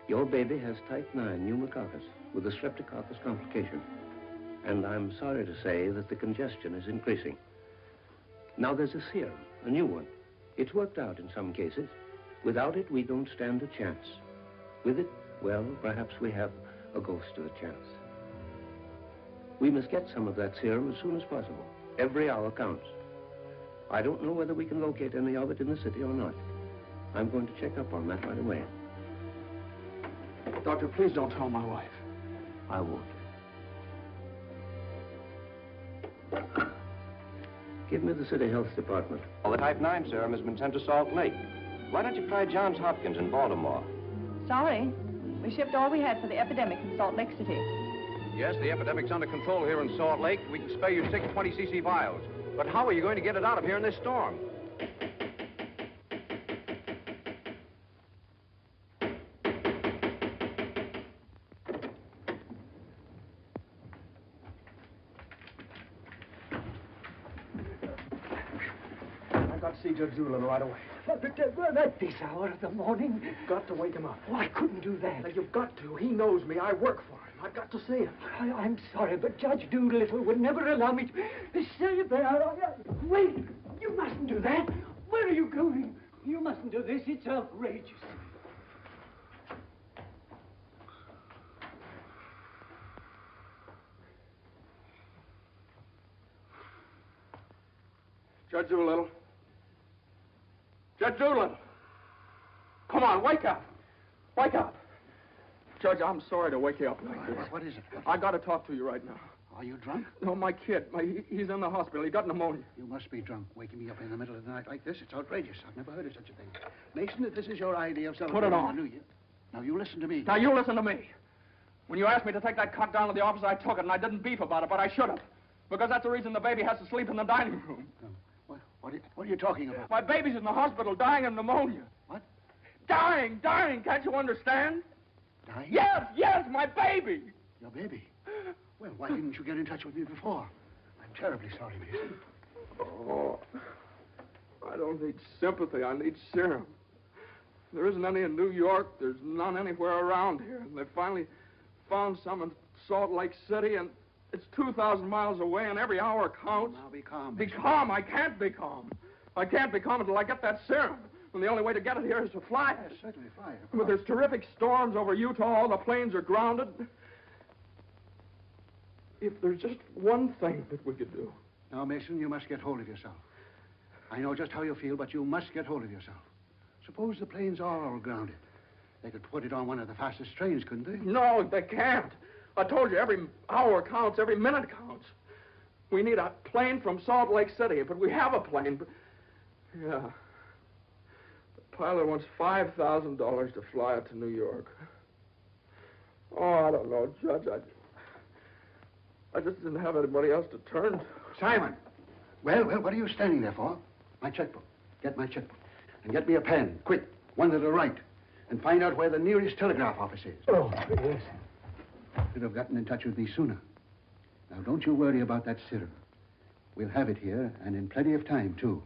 Your baby has type 9 pneumococcus with a streptococcus complication. And I'm sorry to say that the congestion is increasing. Now, there's a serum, a new one. It's worked out in some cases. Without it, we don't stand a chance. With it, well, perhaps we have a ghost of a chance. We must get some of that serum as soon as possible. Every hour counts. I don't know whether we can locate any of it in the city or not. I'm going to check up on that right away. Doctor, please don't tell my wife. I won't. Give me the city health department. Well, the type 9 serum has been sent to Salt Lake. Why don't you try Johns Hopkins in Baltimore? Sorry. We shipped all we had for the epidemic in Salt Lake City. Yes, the epidemic's under control here in Salt Lake. We can spare you 6 20cc vials. But how are you going to get it out of here in this storm? I've got to see Judge Doolittle right away. But at this hour of the morning? You've got to wake him up. Oh, I couldn't do that. Now, you've got to. He knows me. I work for him. I've got to see him. I'm sorry, but Judge Doolittle would never allow me to stay there. Wait! You mustn't do that. Where are you going? You mustn't do this. It's outrageous. Judge Doolittle. Judge Doolittle. Come on, wake up. Wake up. Judge, I'm sorry to wake you up like this. What is it? I got to talk to you right now. Are you drunk? No, my kid. He's in the hospital. He got pneumonia. You must be drunk, waking me up in the middle of the night like this. It's outrageous. I've never heard of such a thing. Mason, if this is your idea of celebrating on. the New Year... Now, you listen to me. Now, you listen to me. When you asked me to take that cut down to the office, I took it, and I didn't beef about it, but I should have. Because that's the reason the baby has to sleep in the dining room. What are you talking about? My baby's in the hospital dying of pneumonia. What? Dying. Can't you understand? Dying? Yes, my baby. Your baby? Well, why didn't you get in touch with me before? I'm terribly sorry, Mason. Oh, I don't need sympathy. I need serum. There isn't any in New York. There's none anywhere around here. And they finally found some in Salt Lake City, and it's 2,000 miles away, and every hour counts. Now, be calm. Be calm. I can't be calm. I can't be calm until I get that serum. And the only way to get it here is to fly it. Certainly fly it. But there's terrific storms over Utah. All the planes are grounded. If there's just one thing that we could do. Now, Mason, you must get hold of yourself. I know just how you feel, but you must get hold of yourself. Suppose the planes are all grounded. They could put it on one of the fastest trains, couldn't they? No, they can't. I told you, every hour counts, every minute counts. We need a plane from Salt Lake City, but we have a plane. But... Yeah. The pilot wants $5,000 to fly it to New York. Oh, I don't know, Judge. I just didn't have anybody else to turn to. Simon! Well, what are you standing there for? My checkbook. Get my checkbook. And get me a pen, quick, one that'll write. And find out where the nearest telegraph office is. Oh, yes. Should have gotten in touch with me sooner. Now, don't you worry about that serum. We'll have it here, and in plenty of time, too.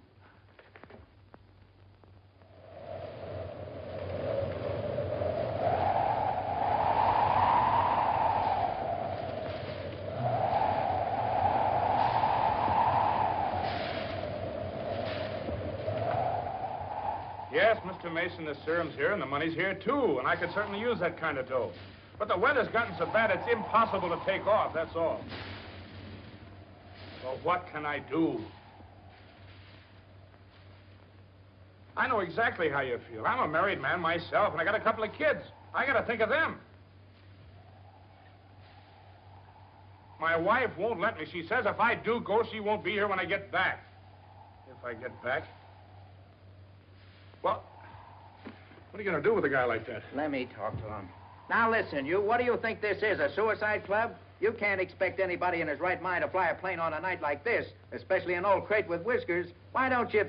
Yes, Mr. Mason, the serum's here and the money's here, too, and I could certainly use that kind of dough. But the weather's gotten so bad it's impossible to take off, that's all. So what can I do? I know exactly how you feel. I'm a married man myself, and I got a couple of kids. I got to think of them. My wife won't let me. She says if I do go, she won't be here when I get back. If I get back? Well, what are you going to do with a guy like that? Let me talk to him. Now, listen, you, what do you think this is, a suicide club? You can't expect anybody in his right mind to fly a plane on a night like this, especially an old crate with whiskers. Why don't you...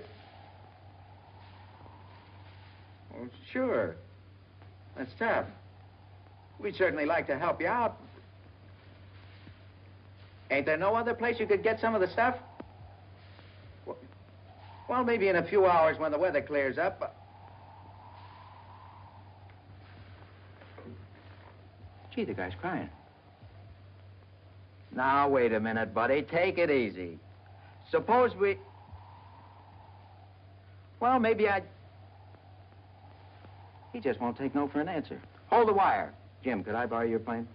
Well, sure. That's tough. We'd certainly like to help you out. Ain't there no other place you could get some of the stuff? Well, maybe in a few hours when the weather clears up. Gee, the guy's crying. Now, wait a minute, buddy. Take it easy. Suppose we... Well, maybe I... He just won't take no for an answer. Hold the wire. Jim, could I borrow your plane?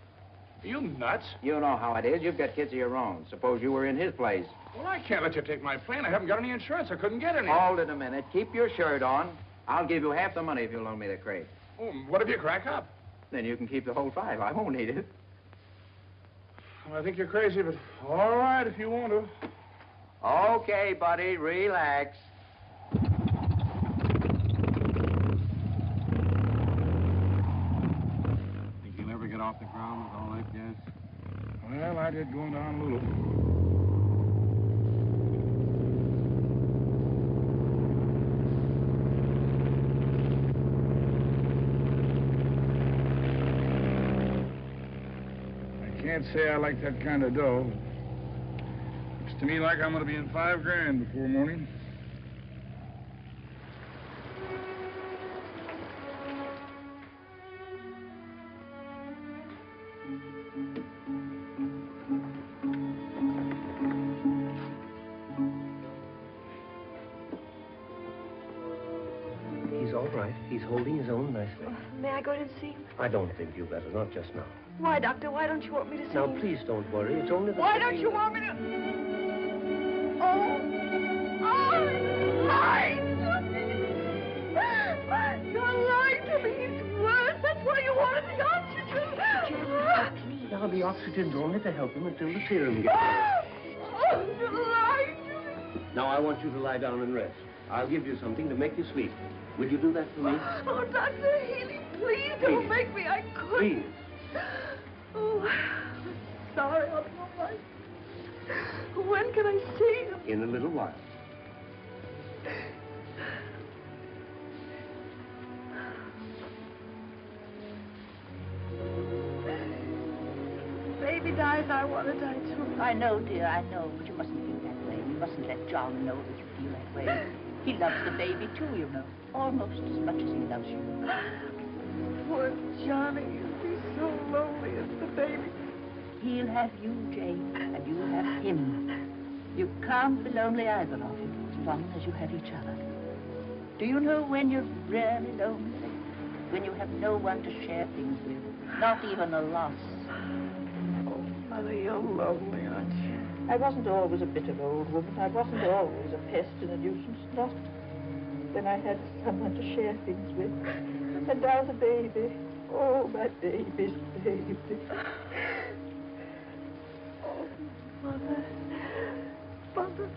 Are you nuts? You know how it is. You've got kids of your own. Suppose you were in his place. Well, I can't let you take my plane. I haven't got any insurance. I couldn't get any. Hold it a minute. Keep your shirt on. I'll give you half the money if you loan me the crate. Oh, what if you crack up? Then you can keep the whole 5. I won't need it. Well, I think you're crazy, but all right if you want to. Okay, buddy. Relax. Think you'll ever get off the ground with all that gas? Well, I did going down a little. Can't say I like that kind of dough. Looks to me like I'm going to be in $5 grand before morning. He's all right. He's holding his own nicely. May I go in and see him? I don't think you better, not just now. Why, Doctor? Why don't you want me to see Now, him? please don't worry. It's only the... Why don't you want me to... Oh! Oh! Mine! the oxygen. Now, the oxygen's only to help him until the serum gets Oh, delight. Now, I want you to lie down and rest. I'll give you something to make you sleep. Will you do that for me? Oh, Dr. Healy, please don't make me. I couldn't. Please. Oh, I'm sorry. I'll be all right. When can I see him? In a little while. Baby dies, I want to die too. I know, dear, I know, but you mustn't feel that way. You mustn't let John know that you feel that way. He loves the baby, too, you know. Almost as much as he loves you. Poor Johnny, he'll be so lonely as the baby. He'll have you, Jane, and you'll have him. You can't be lonely, either of you, as long as you have each other. Do you know when you're really lonely? When you have no one to share things with, not even a loss. Oh, Mother, you're lonely, aren't you? I wasn't always a bitter old woman. I wasn't always a pest and a nuisance. Not when I had someone to share things with. And now the baby. Oh, my baby's baby. Oh, Mother. Mother.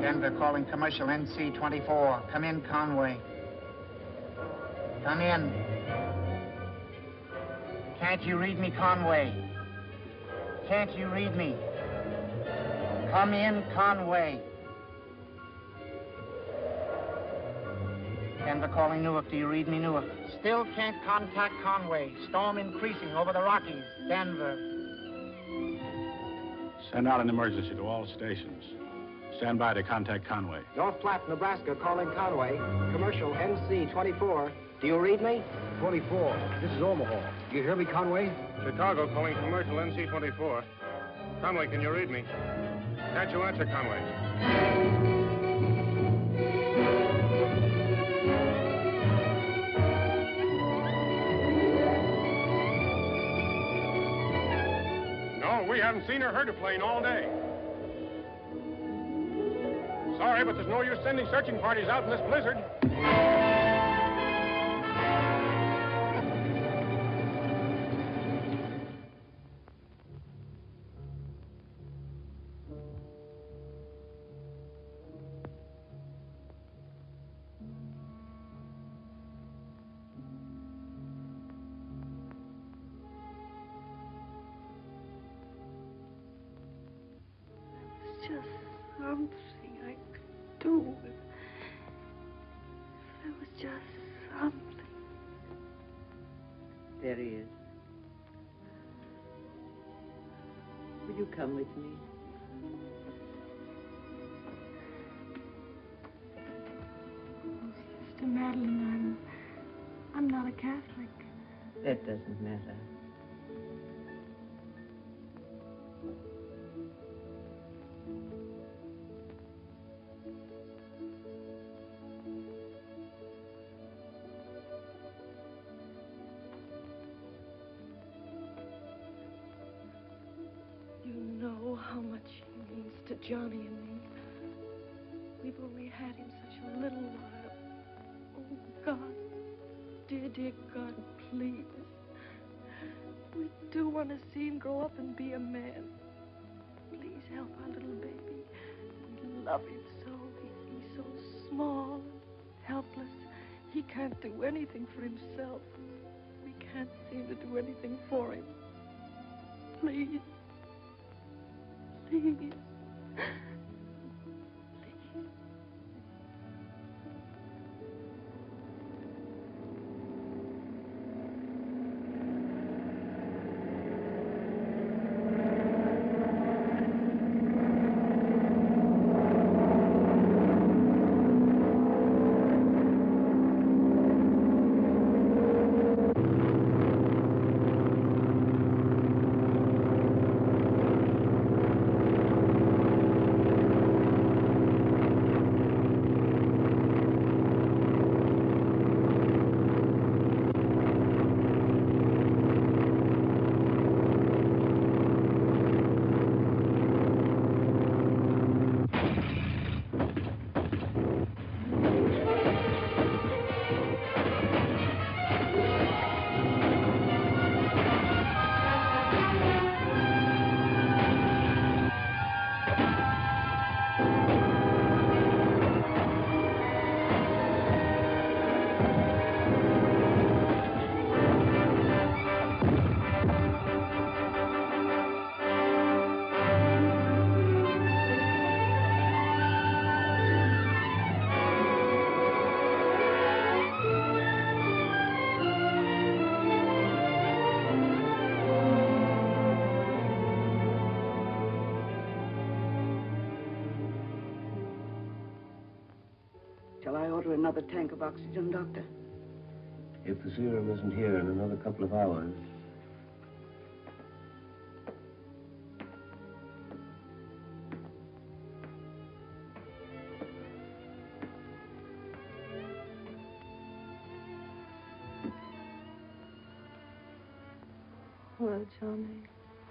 Denver calling commercial NC-24. Come in, Conway. Come in. Can't you read me, Conway? Can't you read me? Come in, Conway. Denver calling Newark. Do you read me, Newark? Still can't contact Conway. Storm increasing over the Rockies. Denver. Send out an emergency to all stations. Stand by to contact Conway. North Platte, Nebraska, calling Conway. Commercial NC-24. Do you read me? 24. This is Omaha. Do you hear me, Conway? Chicago calling commercial NC-24. Conway, can you read me? Can't you answer, Conway? No, we haven't seen or heard a plane all day. Sorry, but there's no use sending searching parties out in this blizzard. Just something I could do. If there was just something. There he is. Will you come with me? Oh, Sister Madeline, I'm not a Catholic. That doesn't matter. how much he means to Johnny and me. We've only had him such a little while. Oh, God. Dear, dear God, please. We do want to see him grow up and be a man. Please help our little baby. We love him so. He's so small and helpless. He can't do anything for himself. We can't seem to do anything for him. Please. Please. Shall I order another tank of oxygen, Doctor? If the serum isn't here in another couple of hours. Hello, Johnny.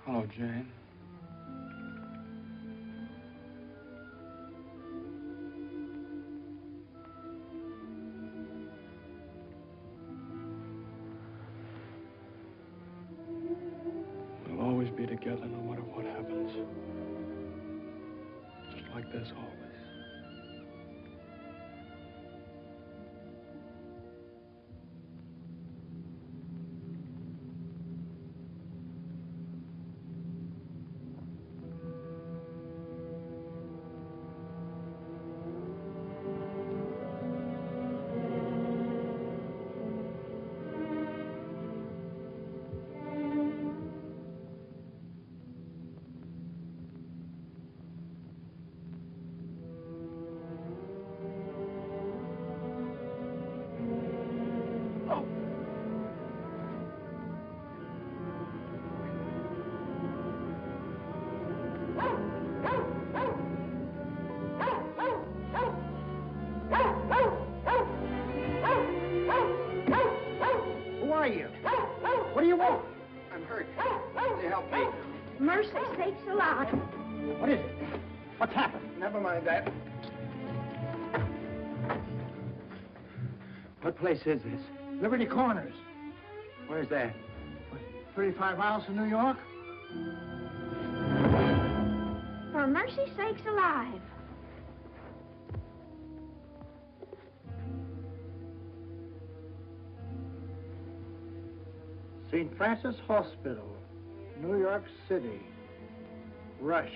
Hello, Jane. We'll always be together no matter what happens. Just like this always. What do you want? I'm hurt. Will you help me? Mercy sakes alive. What is it? What's happened? Never mind that. What place is this? Liberty Corners. Where's that? 35 miles from New York? For mercy sakes alive. St. Francis Hospital, New York City. Rush.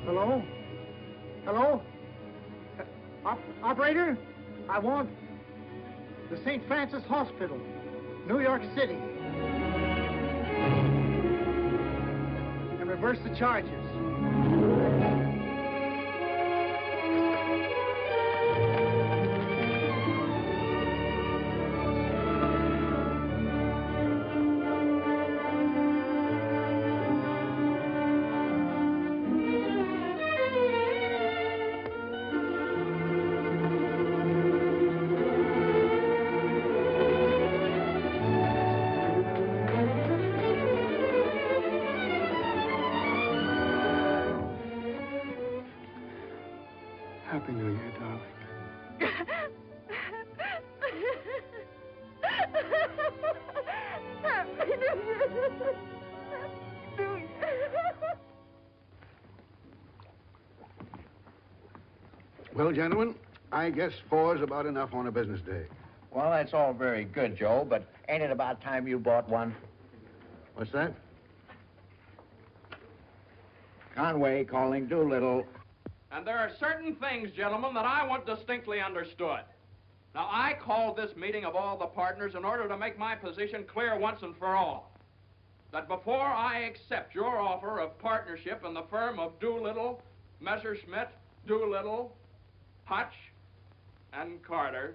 Hello? Hello? Operator? I want the St. Francis Hospital, New York City. And reverse the charges. Happy New Year, darling. Happy New Year. New Year. Well, gentlemen, I guess 4's about enough on a business day. Well, that's all very good, Joe, but ain't it about time you bought one? What's that? Conway calling Doolittle. And there are certain things, gentlemen, that I want distinctly understood. Now, I called this meeting of all the partners in order to make my position clear once and for all. That before I accept your offer of partnership in the firm of Doolittle, Messerschmitt, Doolittle, Hutch, and Carter,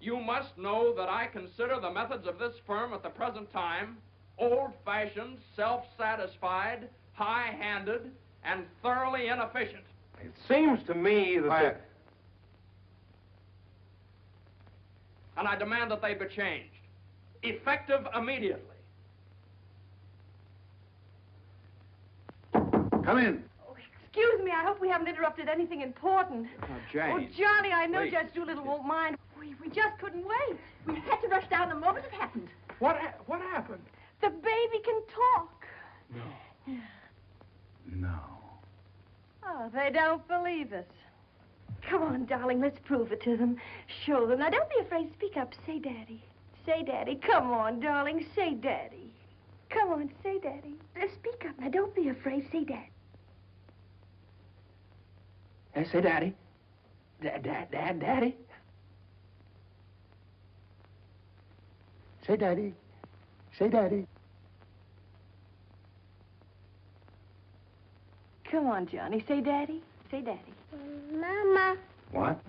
you must know that I consider the methods of this firm at the present time old-fashioned, self-satisfied, high-handed, and thoroughly inefficient. It seems to me that... And I demand that they be changed, effective immediately. Come in. Excuse me, I hope we haven't interrupted anything important. Oh, Jane. Oh, Johnny, I know Please. Judge Doolittle won't mind. We just couldn't wait. We had to rush down the moment it happened. What happened? The baby can talk. No. Oh, they don't believe us. Come on, darling, let's prove it to them. Show them. Now, don't be afraid. Speak up. Say Daddy. Say Daddy. Come on, darling. Say Daddy. Come on, say Daddy. Speak up. Now, don't be afraid. Say Daddy. Say Daddy. Daddy. Say Daddy. Say Daddy. Come on, Johnny. Say Daddy. Say Daddy. Mama. What?